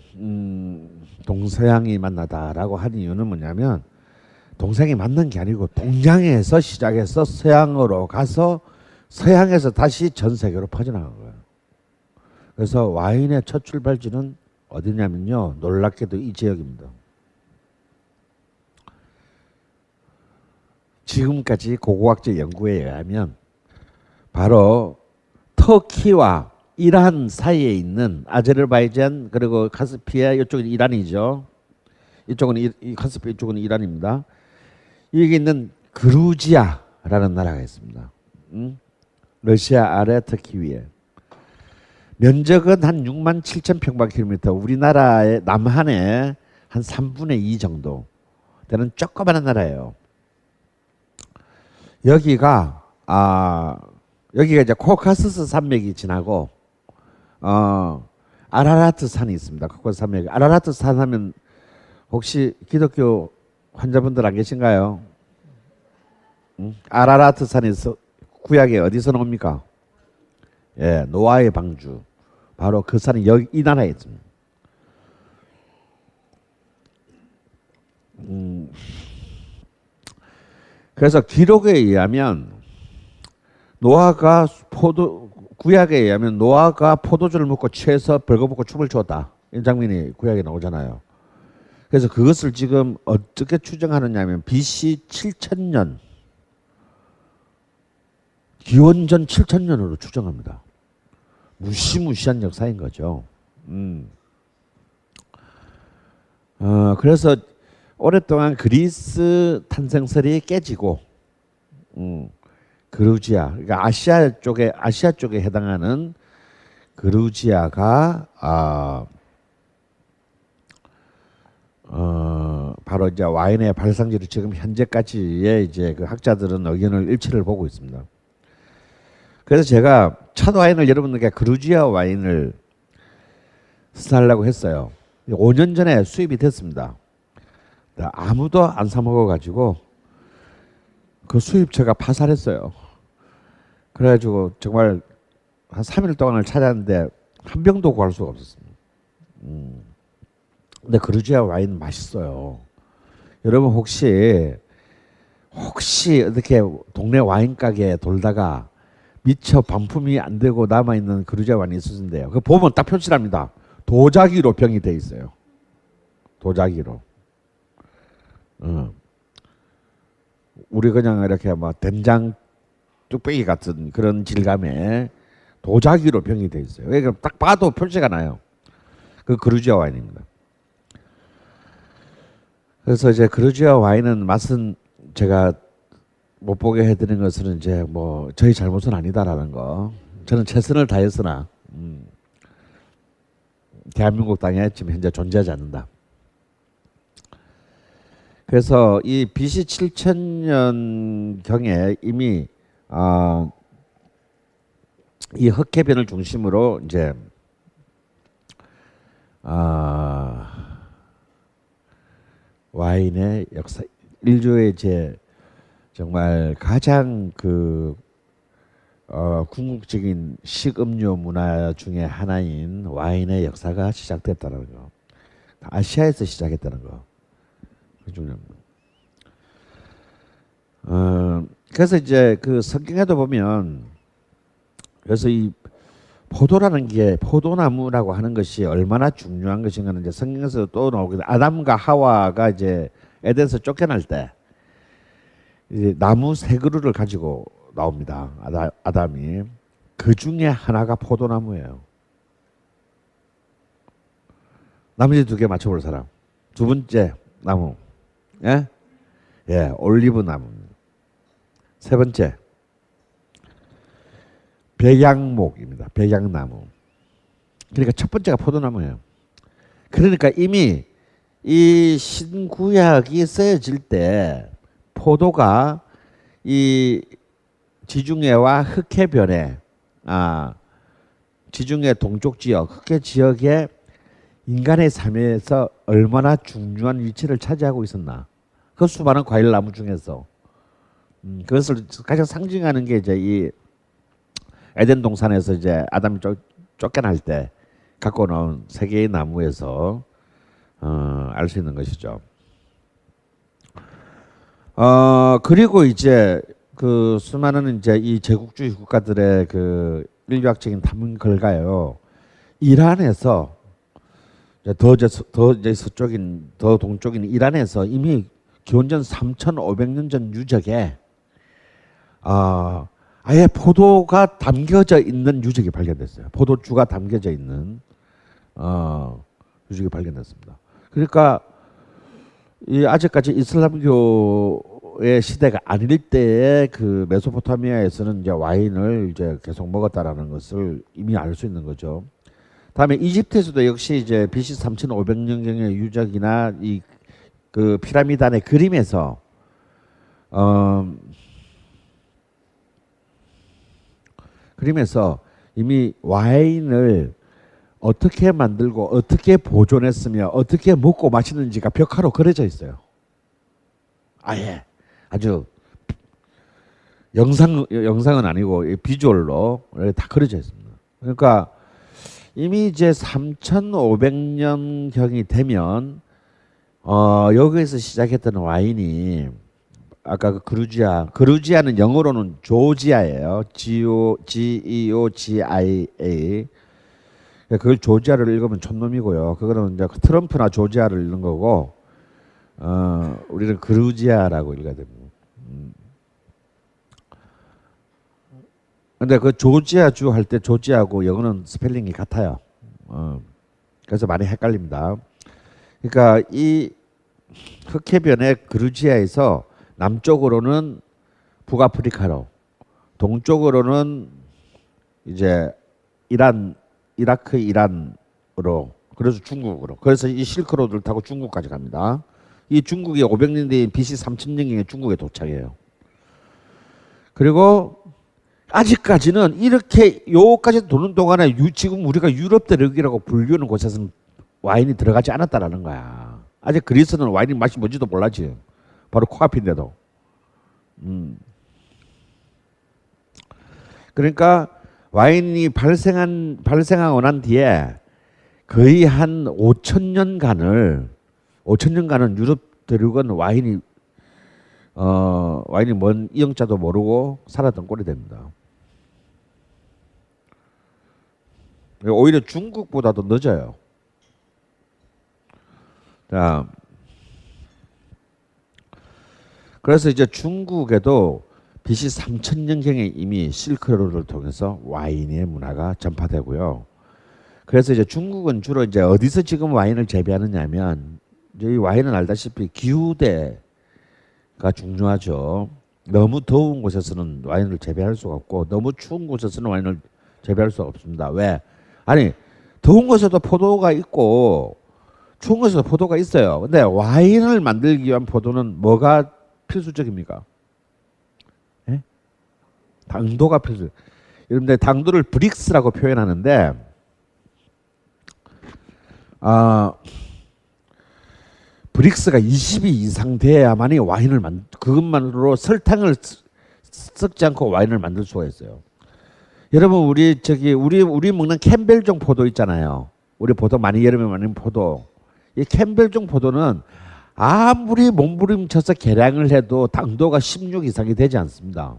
동서양이 만나다라고 한 이유는 뭐냐면 동서양이 만난 게 아니고 동양에서 시작해서 서양으로 가서 서양에서 다시 전 세계로 퍼져나간 거예요. 그래서 와인의 첫 출발지는 어디냐면요. 놀랍게도 이 지역입니다. 지금까지 고고학적 연구에 의하면 바로 터키와 이란 사이에 있는 아제르바이잔 그리고 카스피아 이쪽은 이란이죠. 이쪽은 카스피아 이쪽은 이란입니다. 여기 있는 그루지아라는 나라가 있습니다. 러시아 아래 터키 위에. 면적은 한 6만 7천 평방킬로미터. 우리나라의 남한의 한 3분의 2 정도 되는 조그마한 나라예요. 여기가 이제 코카서스 산맥이 지나고 아라라트 산이 있습니다. 코카서스 산맥. 아라라트 산 하면 혹시 기독교 환자분들 안 계신가요? 아라라트 산이 구약에 어디서 나옵니까? 예, 노아의 방주. 바로 그 산이 여기 이 나라에 있습니다. 그래서 기록에 의하면 구약에 의하면 노아가 포도주를 먹고 취해서 벌거벗고 춤을 추었다. 이 장면이 구약에 나오잖아요. 그래서 그것을 지금 어떻게 추정하느냐면 BC 7000년 기원전 7000년으로 추정합니다. 무시무시한 역사인 거죠. 그래서 오랫동안 그리스 탄생설이 깨지고 그루지아, 그러니까 아시아 쪽에 해당하는 그루지아가 바로 이제 와인의 발상지로 지금 현재까지의 이제 그 학자들은 의견을 일치를 보고 있습니다. 그래서 제가 첫 와인을 여러분들께 그루지아 와인을 수사하려고 했어요. 5년 전에 수입이 됐습니다. 아무도 안 사 먹어가지고 그 수입처가 파산했어요. 그래가지고 정말 한 3일 동안을 찾았는데 한 병도 구할 수가 없었습니다. 근데 그루지아 와인 맛있어요. 여러분 혹시 어떻게 동네 와인 가게에 돌다가 미처 반품이 안 되고 남아있는 그루지아 와인이 있으신데요. 그 보면 딱 표시랍니다. 도자기로 병이 돼 있어요. 도자기로. 우리 그냥 이렇게 뭐 된장 뚝배기 같은 그런 질감에 도자기로 병이 돼 있어요. 그러니까 딱 봐도 표시가 나요. 그 그루지아 와인입니다. 그래서 이제 그루지아 와인은 맛은 제가 못 보게 해드린 것은 이제 뭐 저희 잘못은 아니다라는 거. 저는 최선을 다했으나 대한민국 땅에 지금 현재 존재하지 않는다. 그래서 이 BC 7000년 경에 이미 이 흑해변을 중심으로 이제 와인의 역사, 인류의 이제 정말 가장 그 궁극적인 식음료 문화 중에 하나인 와인의 역사가 시작됐다는 거. 아시아에서 시작했다는 거. 중요합니다. 그래서 이제 그 성경에도 보면 그래서 이 포도라는 게 포도나무라고 하는 것이 얼마나 중요한 것인가는 이제 성경에서 또 나오거든요. 아담과 하와가 이제 에덴에서 쫓겨날 때 이제 나무 세 그루를 가지고 나옵니다. 아담이 그 중에 하나가 포도나무예요. 나머지 두 개 맞춰볼 사람. 두 번째 나무, 예, 올리브 나무. 세 번째 백양목입니다. 백양나무. 그러니까 첫 번째가 포도나무예요. 그러니까 이미 이 신구약이 쓰여질 때 포도가 이 지중해와 흑해변에 지중해 동쪽 지역, 흑해 지역에 인간의 삶에서 얼마나 중요한 위치를 차지하고 있었나. 그 수많은 과일 나무 중에서 그것을 가장 상징하는 게 이제 이 에덴 동산에서 이제 아담이 쫓겨날 때 갖고 나온 세 개의 나무에서 알 수 있는 것이죠. 그리고 이제 그 수많은 이제 이 제국주의 국가들의 그 인류학적인 탐문 결과요. 이란에서 더 서쪽인 더 동쪽인 이란에서 이미 기원전 3,500년 전 유적에 아예 포도가 담겨져 있는 유적이 발견됐어요. 포도주가 담겨져 있는 유적이 발견됐습니다. 그러니까 이 아직까지 이슬람교의 시대가 아닐 때의 그 메소포타미아에서는 이제 와인을 이제 계속 먹었다라는 것을 이미 알 수 있는 거죠. 다음에 이집트에서도 역시 이제 BC 3,500년경의 유적이나 이 그 피라미드 안의 그림에서 이미 와인을 어떻게 만들고 어떻게 보존했으며 어떻게 먹고 마시는지가 벽화로 그려져 있어요. 아예 아주 영상은 아니고 비주얼로 다 그려져 있습니다. 그러니까 이미 이제 3,500년 경이 되면 여기에서 시작했던 와인이 아까 그 그루지아는 영어로는 조지아예요. Georgia. 그걸 조지아를 읽으면 촌놈이고요. 그거는 이제 트럼프나 조지아를 읽는 거고, 우리는 그루지아라고 읽어야 됩니다. 근데 그 조지아주 할 때 조지아하고 영어는 스펠링이 같아요. 그래서 많이 헷갈립니다. 그러니까 이 흑해변의 그루지아에서 남쪽으로는 북아프리카로, 동쪽으로는 이제 이라크 이란으로, 그래서 중국으로. 그래서 이 실크로드를 타고 중국까지 갑니다. 이 중국이 500년 뒤인 BC 3000년경에 중국에 도착해요. 그리고 아직까지는 이렇게 요까지 도는 동안에 지금 우리가 유럽 대륙이라고 불리우는 곳에서는 와인이 들어가지 않았다라는 거야. 아직 그리스는 와인이 맛이 뭔지도 몰랐지. 바로 코앞인데도. 그러니까 와인이 발생하고 난 뒤에 거의 한 5,000년간은 유럽 대륙은 와인이 뭔 이영자도 모르고 살았던 꼴이 됩니다. 오히려 중국보다도 늦어요. 자, 그래서 이제 중국에도 BC 3000년경에 이미 실크로드를 통해서 와인의 문화가 전파되고요. 그래서 이제 중국은 주로 이제 어디서 지금 와인을 재배하느냐면, 이 와인은 알다시피 기후대가 중요하죠. 너무 더운 곳에서는 와인을 재배할 수가 없고, 너무 추운 곳에서는 와인을 재배할 수가 없습니다. 왜? 아니, 더운 곳에도 포도가 있고 추운 곳에도 포도가 있어요. 근데 와인을 만들기 위한 포도는 뭐가 필수적입니까? 예? 당도가 필수. 여러분들 당도를 브릭스라고 표현하는데, 브릭스가 20이 이상 돼야만이 와인을 그것만으로 설탕을 섞지 않고 와인을 만들 수가 있어요. 여러분 우리 먹는 캠벨종 포도 있잖아요. 우리 포도 많이 여름에 먹는 포도. 이 캠벨종 포도는 아무리 몸부림쳐서 계량을 해도 당도가 16 이상이 되지 않습니다.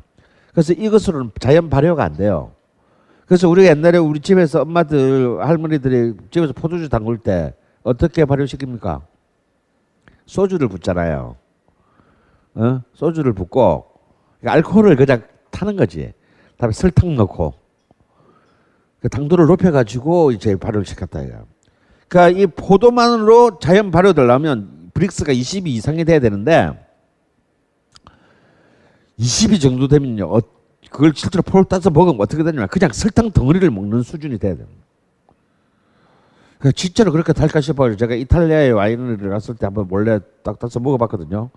그래서 이것으로는 자연 발효가 안 돼요. 그래서 우리가 옛날에 우리 집에서 엄마들 할머니들이 집에서 포도주 담글 때 어떻게 발효시킵니까? 소주를 붓잖아요. 소주를 붓고 알코올을 그냥 타는 거지. 다음에 설탕 넣고 그 당도를 높여가지고 이제 발효를 시켰다 이거. 그러니까 이 포도만으로 자연 발효되려면 브릭스가 22 이상이 돼야 되는데 22 정도 되면요. 그걸 실제로 포를 따서 먹으면 어떻게 되냐면 그냥 설탕 덩어리를 먹는 수준이 돼야 됩니다. 그러니까 진짜로 그렇게 달까 싶어요. 제가 이탈리아에 와인을 갔을 때 한번 몰래 딱 따서 먹어봤거든요.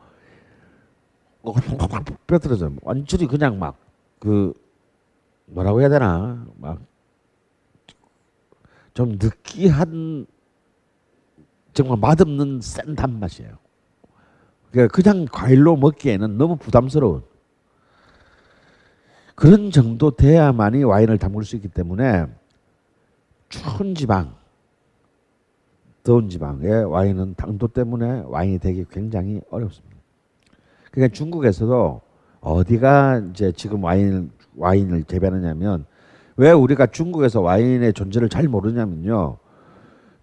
뼈들어져요. 완전히 그냥 막 그 뭐라고 해야 되나 막 좀 느끼한 정말 맛없는 센 단맛이에요. 그냥 과일로 먹기에는 너무 부담스러운 그런 정도 돼야만이 와인을 담글 수 있기 때문에 추운 지방, 더운 지방의 와인은 당도 때문에 와인이 되기 굉장히 어렵습니다. 그러니까 중국에서도 어디가 이제 지금 와인을 재배하느냐면 왜 우리가 중국에서 와인의 존재를 잘 모르냐면요.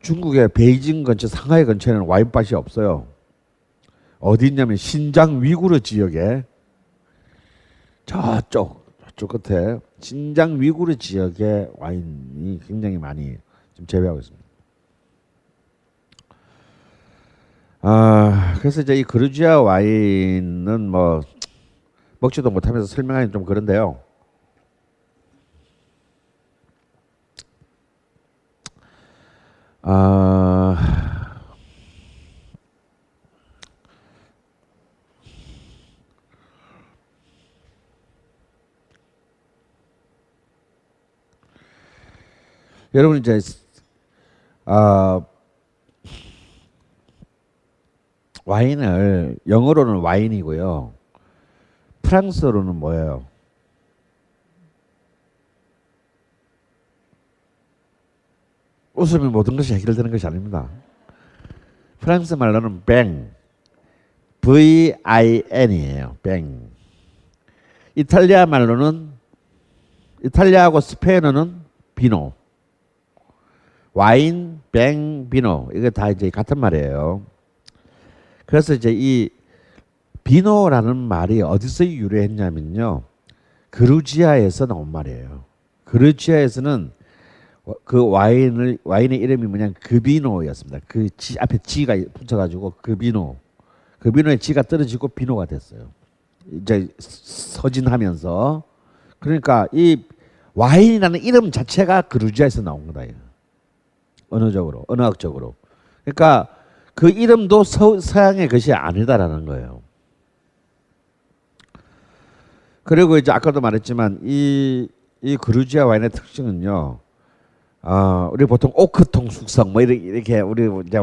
중국의 베이징 근처, 상하이 근처에는 와인밭이 없어요. 어디 있냐면 신장 위구르 지역에 저쪽 끝에 신장 위구르 지역에 와인이 굉장히 많이 지금 재배하고 있습니다. 그래서 이제 이 그루지아 와인은 뭐 먹지도 못하면서 설명하기 좀 그런데요. 여러분 이제 와인을 영어로는 와인이고요. 프랑스어로는 뭐예요? 웃으면 모든 것이 해결되는 것이 아닙니다. 프랑스 말로는 뱅, V-I-N이에요. 뱅. 이탈리아 말로는 이탈리아하고 스페인어는 비노. 와인, 뱅, 비노. 이게 다 이제 같은 말이에요. 그래서 이제 이 비노라는 말이 어디서 유래했냐면요. 그루지아에서 나온 말이에요. 그루지아에서는 그 와인의 이름이 뭐냐 그비노였습니다. 그 앞에 지가 붙여가지고 그비노. 그비노의 지가 떨어지고 비노가 됐어요. 이제 서진하면서 그러니까 이 와인이라는 이름 자체가 그루지아에서 나온 거다. 언어학적으로. 그러니까 그 이름도 서양의 것이 아니다라는 거예요. 그리고 이제 아까도 말했지만 이 그루지아 와인의 특징은요. 우리 보통 오크통 숙성 뭐 이렇게 우리 이제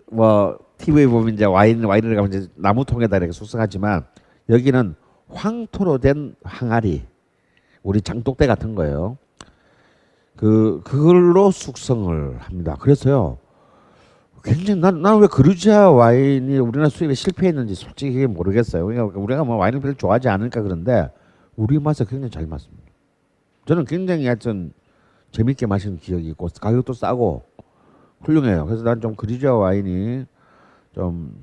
뭐 TV에 보면 이제 와인을 가면 이제 나무통에다 이렇게 숙성하지만 여기는 황토로 된 항아리, 우리 장독대 같은 거예요. 그걸로 숙성을 합니다. 그래서요, 굉장히 나는 왜 그루지아 와인이 우리나라 수입에 실패했는지 솔직히 모르겠어요. 그러니까 우리가 뭐 와인을 별로 좋아하지 않으니까 그런데 우리 맛에 굉장히 잘 맞습니다. 저는 굉장히 하여튼 재밌게 마신 기억이 있고 가격도 싸고 훌륭해요. 그래서 난 좀 그루지아 와인이 좀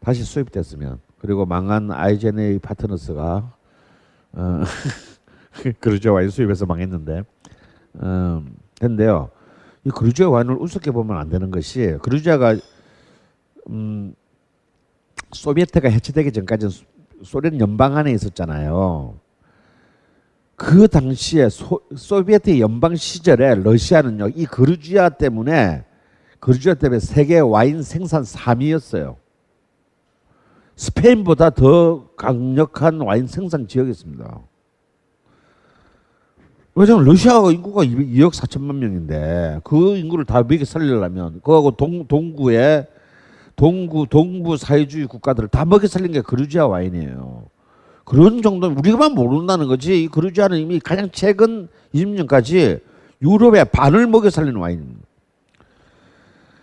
다시 수입됐으면, 그리고 망한 IGNA 파트너스가 그루지아 와인 수입해서 망했는데 근데요, 이 그루지아 와인을 우습게 보면 안 되는 것이, 그루지아가 소비에트가 해체되기 전까지는 소련 연방 안에 있었잖아요. 그 당시에 소비에트 연방 시절에 러시아는요, 이 그루지아 때문에 세계 와인 생산 3위였어요. 스페인보다 더 강력한 와인 생산 지역이었습니다. 왜냐면 러시아가 인구가 2억 4천만 명인데 그 인구를 다 먹여 살리려면 그거하고 동부 사회주의 국가들을 다 먹여 살린 게 그루지아 와인이에요. 그런 정도는 우리가만 모른다는 거지. 이 그루지아는 이미 가장 최근 20년까지 유럽의 반을 먹여 살리는 와인입니다.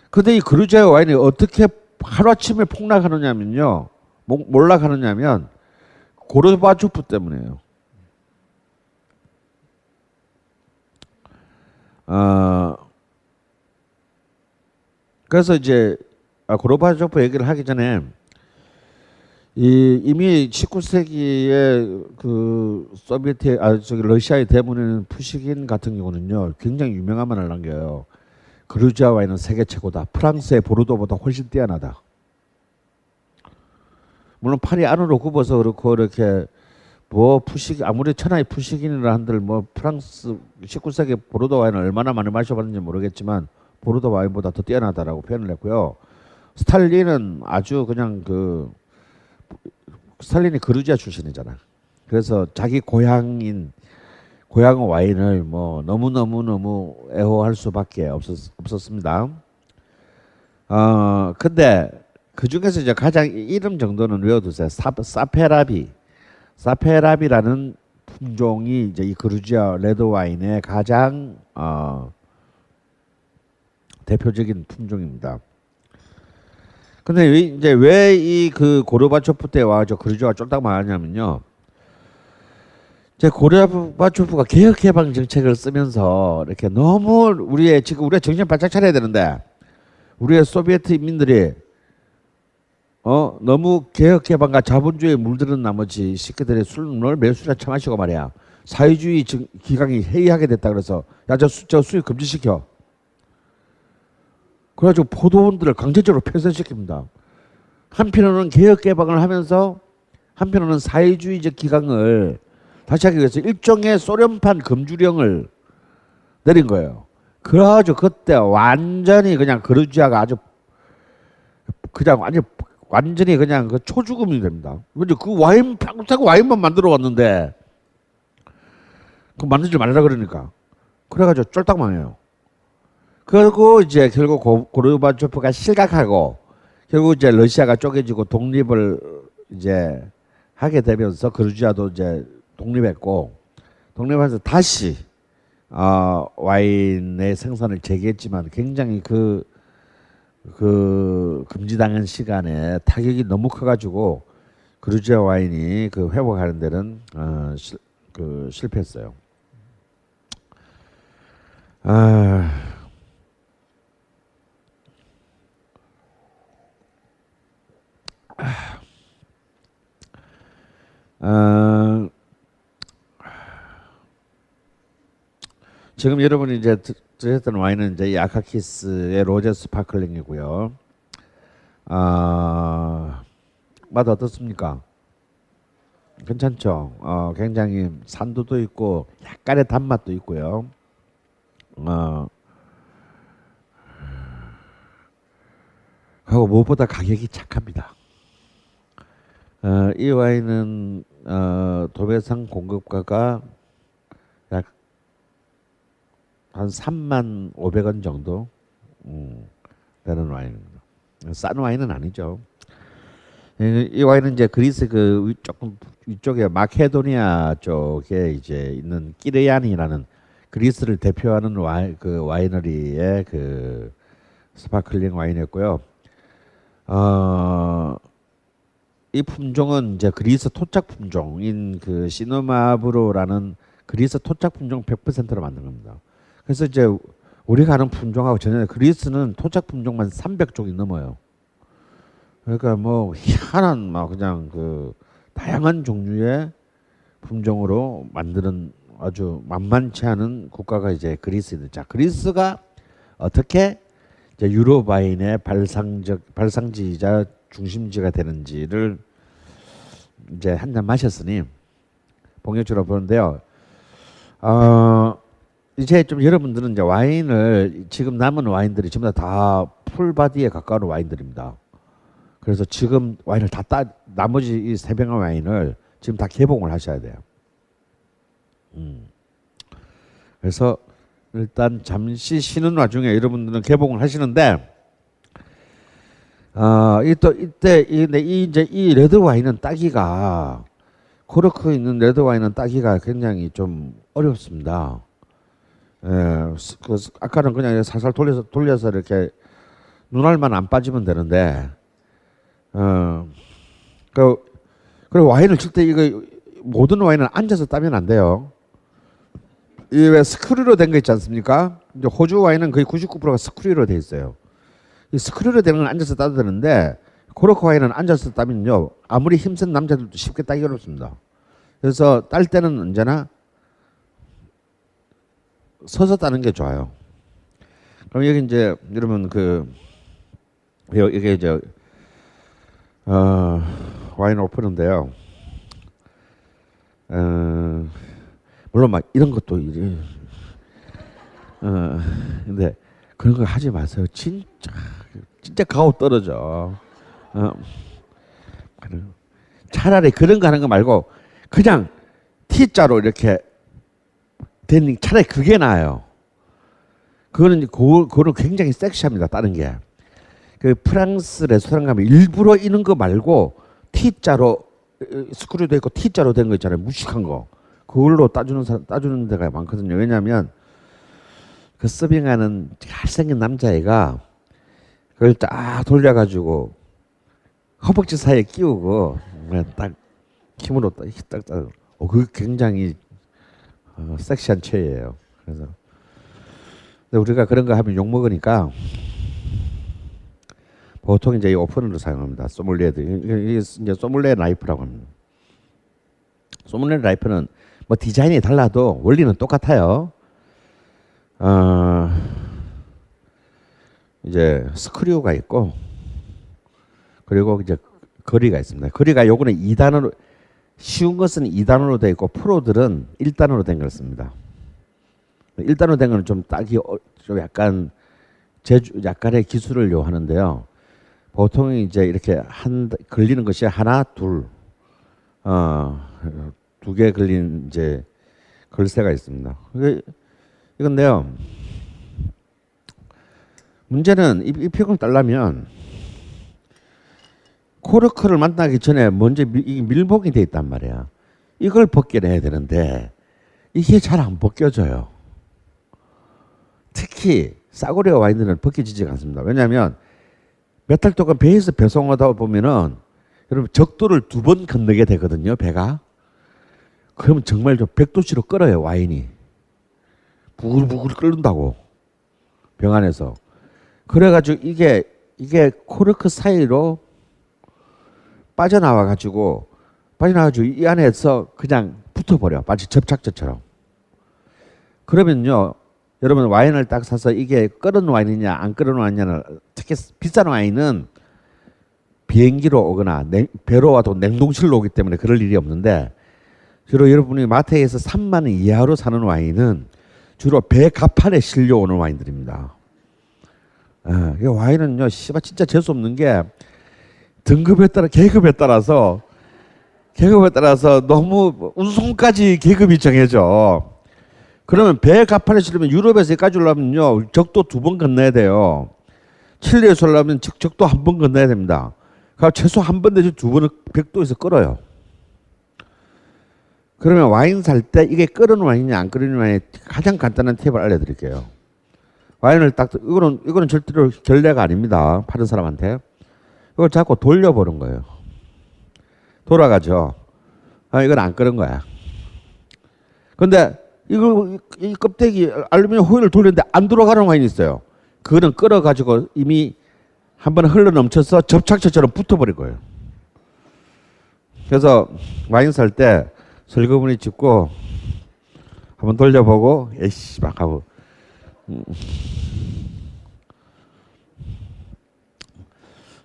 근데 이 그루지아 와인이 어떻게 하루아침에 폭락하느냐면요. 몰락하느냐면 고르바초프 때문에요. 그래서 이제 고르바초프 얘기를 하기 전에 이미 19세기에 그 소비에트 러시아의 대문에는 푸시킨 같은 경우는요 굉장히 유명한 말을 남겨요. 그루지아 와인은 세계 최고다. 프랑스의 보르도보다 훨씬 뛰어나다. 물론 팔이 안으로 굽어서 그렇고 이렇게 뭐 아무리 천하의 푸시킨이라 한들 뭐 프랑스 19세기 보르도 와인을 얼마나 많이 마셔봤는지 모르겠지만 보르도 와인보다 더 뛰어나다라고 표현을 했고요. 스탈린은 아주 그냥 스탈린이 그루지아 출신이잖아. 그래서 자기 고향 와인을 뭐 너무 애호할 수밖에 없었습니다. 근데 그 중에서 이제 가장 이름 정도는 외워두세요. 사페라비라는 품종이 이제 이 그루지아 레드 와인의 가장 대표적인 품종입니다. 근데 왜 이 그 고르바초프 때와 저 그루지아가 쫄딱 망하냐면요. 제 고르바초프가 개혁 해방 정책을 쓰면서 이렇게 너무 우리가 정신 바짝 차려야 되는데 우리의 소비에트 인민들이 너무 개혁 해방과 자본주의에 물드는 나머지 새끼들이 술을 매일 술이나 처마시고 말이야. 사회주의 기강이 해이하게 됐다 그래서 야 저 수입 금지시켜. 그래가지고 포도원들을 강제적으로 폐쇄시킵니다. 한편으로는 개혁 개방을 하면서 한편으로는 사회주의적 기강을 다시 하기 위해서 일종의 소련판 금주령을 내린 거예요. 그래가지고 그때 완전히 그냥 그루지아가 아주 그냥 완전히 그냥 그 초죽음이 됩니다. 근데 그 와인 평생 와인만 만들어 왔는데 그 만들지 말라 그러니까 그래가지고 쫄딱 망해요. 그리고 이제 결국 고르바초프가 실각하고 결국 이제 러시아가 쪼개지고 독립을 이제 하게 되면서 그루지아도 이제 독립해서 다시 와인의 생산을 재개했지만 굉장히 그 금지당한 시간에 타격이 너무 커가지고 그루지아 와인이 그 회복하는 데는 실패했어요. 지금 여러분이 이제 드셨던 와인은 이제 이 아카키스의 로제 스파클링이고요. 맛 어떻습니까? 괜찮죠? 굉장히 산도도 있고 약간의 단맛도 있고요. 하고 무엇보다 가격이 착합니다. 이 와인은 도매상 공급가가 약 한 35,000원 정도 되는 와인입니다. 싼 와인은 아니죠. 이 와인은 이제 그리스 그 조금 위쪽에 마케도니아 쪽에 이제 있는 끼르얀이라는 그리스를 대표하는 그 와이너리의 그 스파클링 와인이었고요. 이 품종은 이제 그리스 토착 품종인 그 시노마브로라는 그리스 토착 품종 100%로 만든 겁니다. 그래서 이제 우리가 아는 품종하고 전혀 그리스는 토착 품종만 300종이 넘어요. 그러니까 뭐 희한한 막 그냥 그 다양한 종류의 품종으로 만드는 아주 만만치 않은 국가가 이제 그리스입니다. 자, 그리스가 어떻게 이제 유럽 와인의 발상지이자 중심지가 되는지를 이제 한 잔 마셨으니 본격적으로 보는데요. 이제 좀 여러분들은 이제 와인을 지금 남은 와인들이 전부 다 풀바디에 가까운 와인들입니다. 그래서 지금 와인을 나머지 이 세 병의 와인을 지금 다 개봉을 하셔야 돼요. 그래서 일단 잠시 쉬는 와중에 여러분들은 개봉을 하시는데, 이 레드 와인은 따기가 코르크 있는 레드 와인은 따기가 굉장히 좀 어렵습니다. 아까는 그냥 살살 돌려서 이렇게 눈알만 안 빠지면 되는데, 그리고 와인을 칠 때 이거 모든 와인은 앉아서 따면 안 돼요. 이 왜 스크류로 된 거 있지 않습니까? 이제 호주 와인은 거의 99%가 스크류로 돼 있어요. 이 스크류로 되는 건 앉아서 따도 되는데 코르크 와인은 앉아서 따면요 아무리 힘센 남자들도 쉽게 따기 어렵습니다. 그래서 딸 때는 언제나 서서 따는 게 좋아요. 그럼 여기 이제 여러분 이게 이제 와인 오픈인데요. 물론 막 이런 것도 근데 그런 거 하지 마세요. 진짜 가오 떨어져. 차라리 그런 거 하는 거 말고 그냥 T자로 이렇게 된 차라리 그게 나아요. 그거는 굉장히 섹시합니다. 다른 게. 그 프랑스 레스토랑 가면 일부러 이런 거 말고 T자로 스크류도 있고 T자로 된 거 있잖아요. 무식한 거. 그걸로 따주는 데가 많거든요. 왜냐하면 그 서빙하는 잘생긴 남자애가 그걸 딱 돌려가지고 허벅지 사이에 끼우고 딱 힘으로 딱 그게 굉장히 섹시한 최예요. 그래서 근데 우리가 그런 거 하면 욕 먹으니까 보통 이제 이 오픈으로 사용합니다. 소믈리에들 이게 이제 소믈리에 라이프라고 합니다. 소믈리에 라이프는 뭐 디자인이 달라도 원리는 똑같아요. 이제 스크류가 있고 그리고 이제 거리가 있습니다. 거리가 요거는 2단으로 쉬운 것은 2단으로 되어 있고 프로들은 1단으로 된 걸 씁니다. 1단으로 된 거는 좀 따기 좀 약간의 기술을 요하는데요. 보통 이제 이렇게 걸리는 것이 하나, 둘, 두 개 걸린 이제 걸쇠가 있습니다. 이건데요. 문제는 이 표를 따려면 코르크를 만나기 전에 먼저 밀봉이 돼 있단 말이야. 이걸 벗겨내야 되는데 이게 잘 안 벗겨져요. 특히 싸구려 와인들은 벗겨지지가 않습니다. 왜냐하면 몇 달 동안 배에서 배송하다 보면은 여러분 적도를 2번 건너게 되거든요. 배가. 그러면 정말 좀 100도씨로 끓어요. 와인이. 부글부글 끓는다고. 병 안에서. 그래가지고 이게 코르크 사이로 빠져나와가지고 이 안에서 그냥 붙어버려. 마치 접착제처럼. 그러면요. 여러분 와인을 딱 사서 이게 끓은 와인이냐 안 끓은 와인이냐, 특히 비싼 와인은 비행기로 오거나 배로 와도 냉동실로 오기 때문에 그럴 일이 없는데, 주로 여러분이 마트에서 3만 원 이하로 사는 와인은 주로 배 갑판에 실려오는 와인들입니다. 이 와인은요, 진짜 재수 없는 게 등급에 따라 계급에 따라서 너무 운송까지 계급이 정해져. 그러면 배 갑판에 실으면 유럽에서 여기까지 오려면요 적도 2번 건너야 돼요. 칠레에서 오려면 적도 1번 건너야 됩니다. 그러니까 최소 1번 내지 2번은 100도에서 끓어요. 그러면 와인 살 때 이게 끓은 와인이냐 안 끓은 와인이 가장 간단한 팁을 알려드릴게요. 와인을 딱 이거는 절대로 결례가 아닙니다. 파는 사람한테. 이걸 자꾸 돌려보는 거예요. 돌아가죠. 이건 안 끓은 거야. 근데 이 껍데기 알루미늄 호일을 돌렸는데 안 돌아가는 와인이 있어요. 그거는 끓어가지고 이미 한번 흘러 넘쳐서 접착제처럼 붙어버릴 거예요. 그래서 와인 살 때 슬그머니 짚고 한번 돌려보고 에이씨 막 하고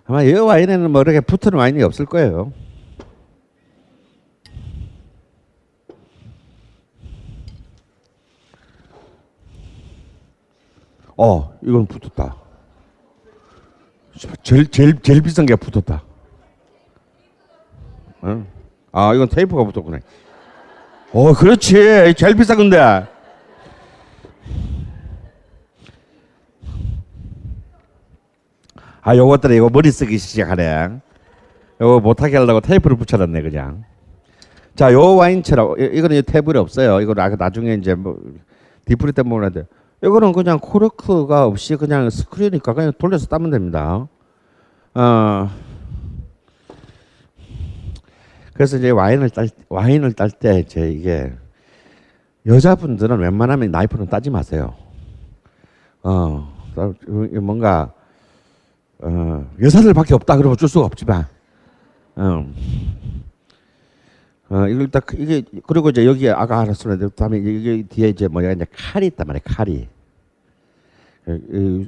아마 이 와인에는 뭐 이렇게 붙은 와인이 없을 거예요. 이건 붙었다. 제일 비싼 게 붙었다. 이건 테이프가 붙었구나. 그렇지. 제일 비싼 건데. 요것들은 이거 머리 쓰기 시작하네. 요거 못하게 하려고 테이프를 붙여놨네, 그냥. 자, 요 와인처럼, 이거는 테이블이 없어요. 이거 나중에 이제 뭐, 디프리 때 먹어야 돼. 이거는 그냥 코르크가 없이 그냥 스크류니까 그냥 돌려서 따면 됩니다. 그래서 이제 와인을 딸 때 이제 이게 여자분들은 웬만하면 나이프는 따지 마세요. 뭔가 여자들밖에 없다 그러면 어쩔 수가 없지만, 이걸 딱 이게 그리고 이제 여기 아까 알았었는데 다음에 이게 뒤에 이제 뭐야 이제 칼이 있단 말이에요. 칼이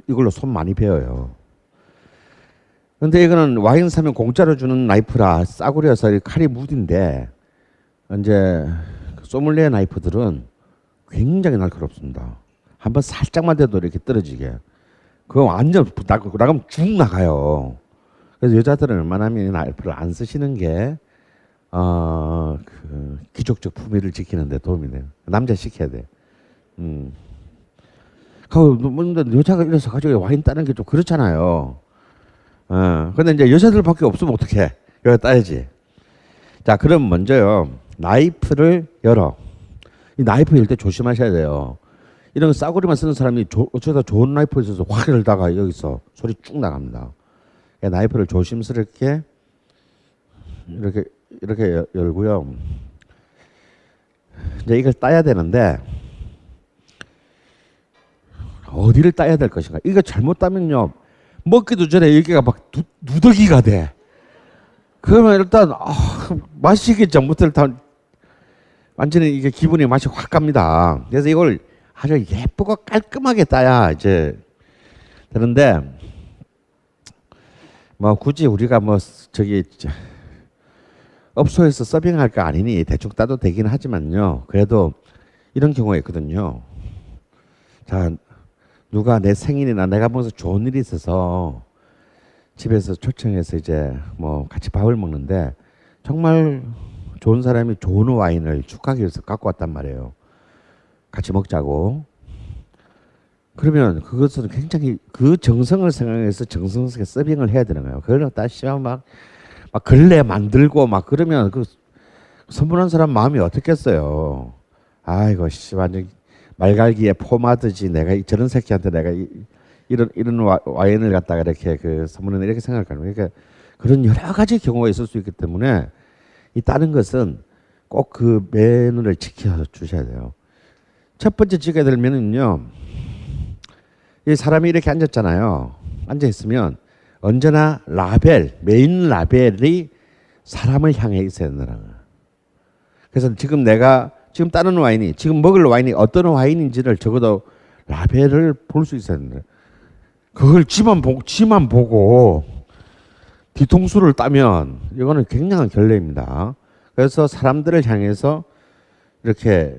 이걸로 손 많이 베어요. 근데 이거는 와인 사면 공짜로 주는 나이프라 싸구려서 칼이 무딘데, 이제 소믈리에 나이프들은 굉장히 날카롭습니다. 한번 살짝만 돼도 이렇게 떨어지게. 그거 완전 나가면 죽 나가요. 그래서 여자들은 웬만하면 이 나이프를 안 쓰시는 게 그 귀족적 품위를 지키는 데 도움이 돼요. 남자 시켜야 돼. 근데 여자가 이래서 가지고 와인 따는 게 좀 그렇잖아요. 근데 이제 여자들밖에 없으면 어떡해? 여기 따야지. 자, 그럼 먼저요. 나이프를 열어. 이 나이프 열 때 조심하셔야 돼요. 이런 싸구려만 쓰는 사람이 어쩌다 좋은 나이프 있어서 확 열다가 여기서 소리 쭉 나갑니다. 나이프를 조심스럽게 이렇게 열고요. 이제 이걸 따야 되는데 어디를 따야 될 것인가? 이거 잘못 따면요, 먹기도 전에 여기가 막 누더기가 돼. 그러면 일단 마시기 전부터 일단 완전히 이게 기분이 맛이 확 갑니다. 그래서 이걸 아주 예쁘고 깔끔하게 따야 이제 되는데, 뭐 굳이 우리가 뭐 저기 업소에서 서빙할 거 아니니 대충 따도 되긴 하지만요. 그래도 이런 경우가 있거든요. 자, 누가 내 생일이나 내가 무슨 좋은 일이 있어서 집에서 초청해서 이제 뭐 같이 밥을 먹는데 정말 좋은 사람이 좋은 와인을 축하하기 위해서 갖고 왔단 말이에요. 같이 먹자고. 그러면 그것은 굉장히 그 정성을 생각해서 정성스럽게 서빙을 해야 되는 거예요. 그걸 다시 막 걸레 만들고 막 그러면 그 선물한 사람 마음이 어떻겠어요. 아이고 완전 말갈기에 포마드지 내가 저런 새끼한테 내가 이런 와인을 갖다가 이렇게 그 선물을 이렇게 생각하는 거예요. 그러니까 그런 여러 가지 경우가 있을 수 있기 때문에 이 다른 것은 꼭 그 메뉴를 지켜 주셔야 돼요. 첫 번째 지켜야 될 메뉴는요. 이 사람이 이렇게 앉았잖아요. 앉아 있으면 언제나 메인 라벨이 사람을 향해 있어야 된다는 거예요. 그래서 지금 다른 와인이 지금 먹을 와인이 어떤 와인인지를 적어도 라벨을 볼 수 있어야 된다. 그걸 지만 보고 뒤통수를 따면 이거는 굉장한 결례입니다. 그래서 사람들을 향해서 이렇게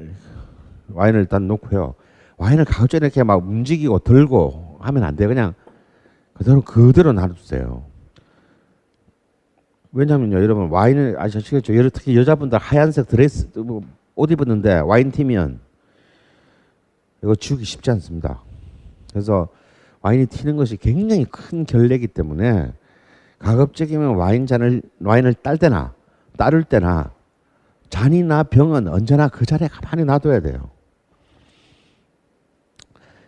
와인을 일단 놓고요. 와인을 가급적이 이렇게 막 움직이고 들고 하면 안 돼요. 그냥 그대로 놔두세요. 왜냐면요, 여러분 와인을 아시겠죠? 특히 여자분들 하얀색 드레스 옷 입었는데 와인 튀면 이거 지우기 쉽지 않습니다. 그래서 와인이 튀는 것이 굉장히 큰 결례이기 때문에 가급적이면 와인을 따를 때나 잔이나 병은 언제나 그 자리에 가만히 놔둬야 돼요.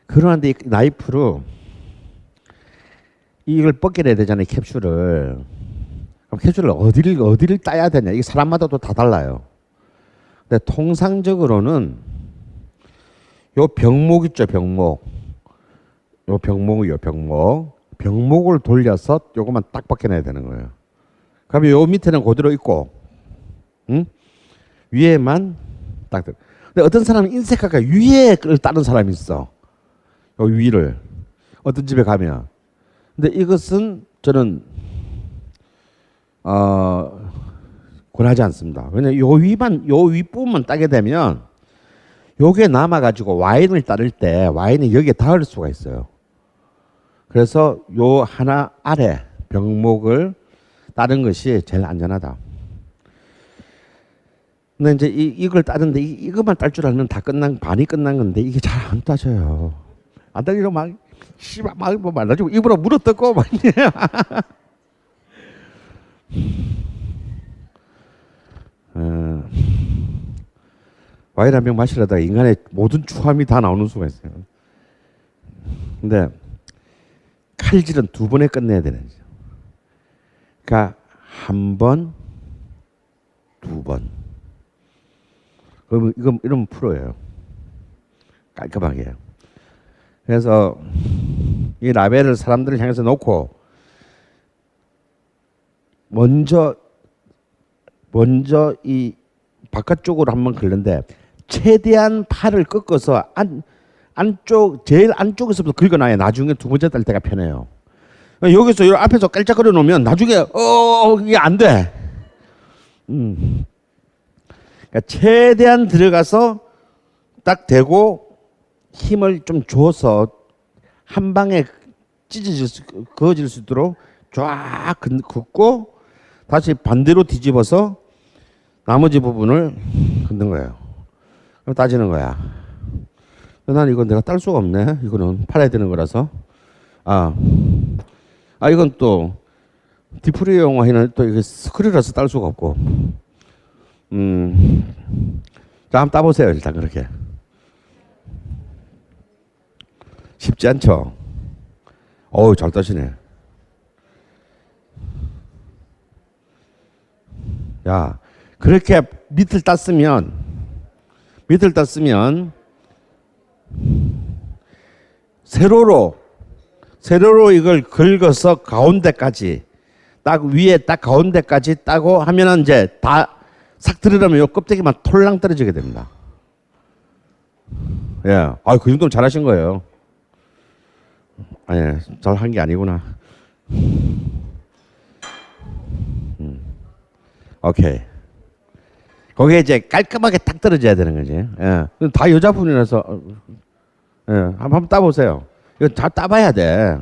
그런데 이 나이프로 이걸 벗겨내야 되잖아요, 캡슐을. 그럼 캡슐을 어디를 따야 되냐? 이게 사람마다 또 다 달라요. 근데 통상적으로는 요 병목 있죠, 병목. 요 병목이요, 병목을 돌려서 요것만 딱 벗겨내야 되는 거예요. 그러면 요 밑에는 그대로 있고, 위에만 딱. 근데 어떤 사람은 인색하게 위에 걸 따는 사람이 있어. 요 위를. 어떤 집에 가면. 근데 이것은 저는 권하지 않습니다. 왜냐면 요 윗부분만 따게 되면 요게 남아가지고 와인을 따를 때 와인이 여기에 닿을 수가 있어요. 그래서 요 하나 아래 병목을 따는 것이 제일 안전하다. 근데 이제 이걸 따는데 이것만 딸 줄 알면 반이 끝난 건데 이게 잘 안 따져요. 안 따지고 막 나중에 입으로 물어뜯고 막 와인 한 병 마시려다가 인간의 모든 추함이 다 나오는 수가 있어요. 근데 칼질은 2번에 끝내야 되는 거죠. 그러니까 1번, 2번. 그러면 이러면 프로예요. 깔끔하게. 그래서 이 라벨을 사람들을 향해서 놓고 먼저 이 바깥쪽으로 한번 긁는데 최대한 팔을 꺾어서 제일 안쪽에서부터 긁어놔야 나중에 2번째 딸 때가 편해요. 여기서 이 앞에서 깔짝거려 놓으면 나중에 이게 안 돼. 그러니까 최대한 들어가서 딱 힘을 좀 줘서 한 방에 그어질 수 있도록 쫙 긋고 다시 반대로 뒤집어서 나머지 부분을 긋는 거예요. 그럼 따지는 거야. 난 이건 내가 딸 수가 없네. 이거는 팔아야 되는 거라서. 이건 또 디프리용 와인은 또 이게 스크류라서 딸 수가 없고. 자, 한번 따보세요. 일단 그렇게. 쉽지 않죠? 잘 따시네. 야, 그렇게 밑을 땄으면 세로로 이걸 긁어서 가운데까지 딱 위에 딱 가운데까지 따고 하면은 이제 다 싹 들으려면 요 껍데기만 톨랑 떨어지게 됩니다. 예, 그 정도면 잘하신 거예요. 아니, 잘한 게 아니구나. 오케이. 거기에 이제 깔끔하게 딱 떨어져야 되는 거지. 예. 다 여자분이라서, 한번 따보세요. 이거 잘 따봐야 돼.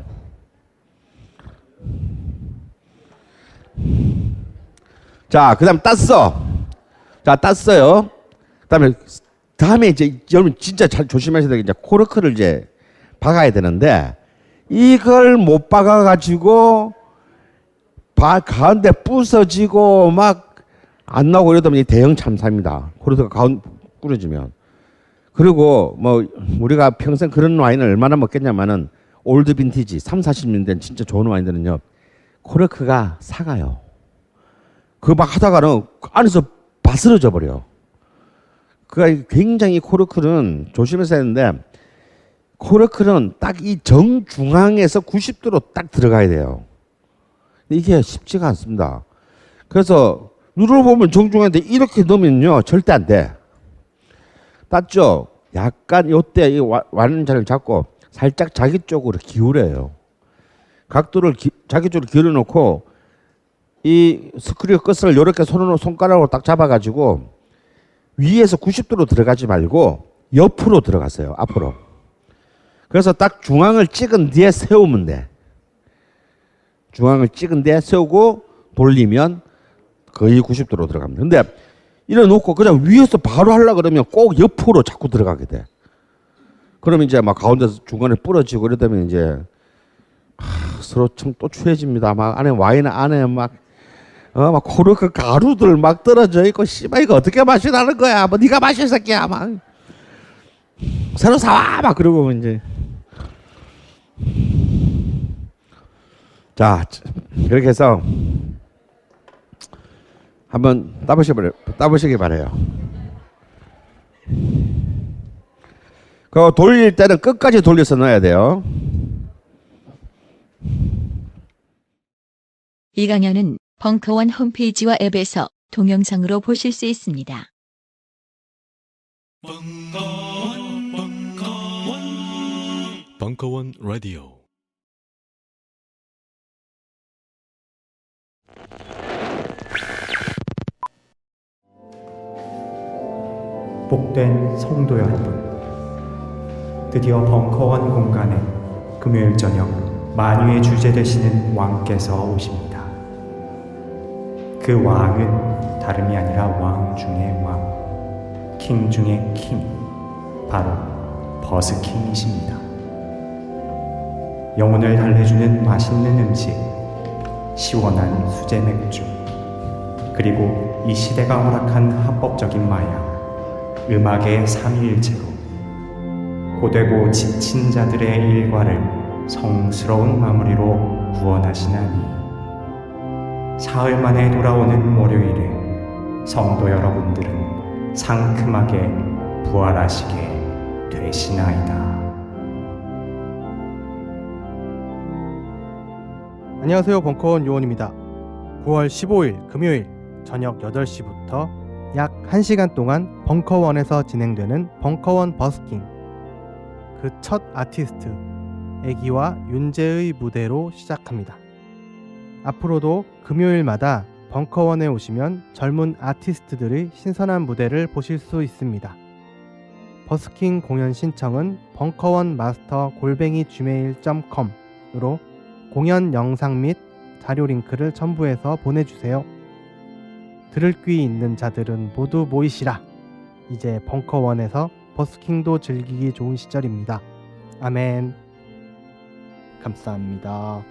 자, 그 다음 땄어. 자, 땄어요. 다음에 이제 여러분 진짜 잘 조심하셔야 되게 이제 코르크를 이제 박아야 되는데 이걸 못 박아가지고 가운데 부서지고 막 안 나오고 이러다 보니 대형 참사입니다. 코르크가 꾸려지면. 그리고 뭐 우리가 평생 그런 와인을 얼마나 먹겠냐면은 올드 빈티지 3, 40년 된 진짜 좋은 와인들은요. 코르크가 삭아요. 그거 막 하다가는 안에서 바스러져 버려. 그러니까 굉장히 코르크는 조심해서 해야 되는데 코르크는 딱 이 정중앙에서 90도로 딱 들어가야 돼요. 이게 쉽지가 않습니다. 그래서 눌러보면 정중한데 이렇게 넣으면요 절대 안 돼. 맞죠? 약간 요때 이 완자를 잡고 살짝 자기 쪽으로 기울여요. 각도를 자기 쪽으로 기울여 놓고 이 스크류 끝을 이렇게 손가락으로 딱 잡아가지고 위에서 90도로 들어가지 말고 옆으로 들어갔어요. 앞으로. 그래서 딱 중앙을 찍은 뒤에 세우면 돼. 중앙을 찍은 뒤에 세우고 돌리면 거의 90도로 들어갑니다. 근데 이래 놓고 그냥 위에서 바로 하려고 그러면 꼭 옆으로 자꾸 들어가게 돼. 그러면 이제 막 가운데서 중간에 부러지고 이러다면 이제 서로 참 또 추해집니다. 막 안에 와인 안에 막 코르크 가루들 막 떨어져 있고 씨발 이거 어떻게 마시 나는 거야? 뭐 네가 마실 새끼야 막 새로 사와 막 그러고 이제 자 그렇게 해서 한번 따보시기 바래요. 그 돌릴 때는 끝까지 돌려서 넣어야 돼요. 이 강연은 벙커원 홈페이지와 앱에서 동영상으로 보실 수 있습니다. 벙커원 라디오. 복된 성도 여러분, 드디어 벙커원 공간에 금요일 저녁 만유의 주제 되시는 왕께서 오십니다. 그 왕은 다름이 아니라 왕 중의 왕, 킹 중의 킹, 바로 버스킹이십니다. 영혼을 달래주는 맛있는 음식, 시원한 수제 맥주, 그리고 이 시대가 허락한 합법적인 마약, 음악의 삼위일체로 고되고 지친 자들의 일과를 성스러운 마무리로 구원하시나니 사흘 만에 돌아오는 월요일에 성도 여러분들은 상큼하게 부활하시게 되시나이다. 안녕하세요. 벙커원 요원입니다. 9월 15일 금요일 저녁 8시부터 약 1시간 동안 벙커원에서 진행되는 벙커원 버스킹, 그 첫 아티스트 애기와 윤재의 무대로 시작합니다. 앞으로도 금요일마다 벙커원에 오시면 젊은 아티스트들의 신선한 무대를 보실 수 있습니다. 버스킹 공연 신청은 벙커원마스터@gmail.com으로 공연 영상 및 자료 링크를 첨부해서 보내주세요. 들을 귀 있는 자들은 모두 모이시라. 이제 벙커원에서 버스킹도 즐기기 좋은 시절입니다. 아멘. 감사합니다.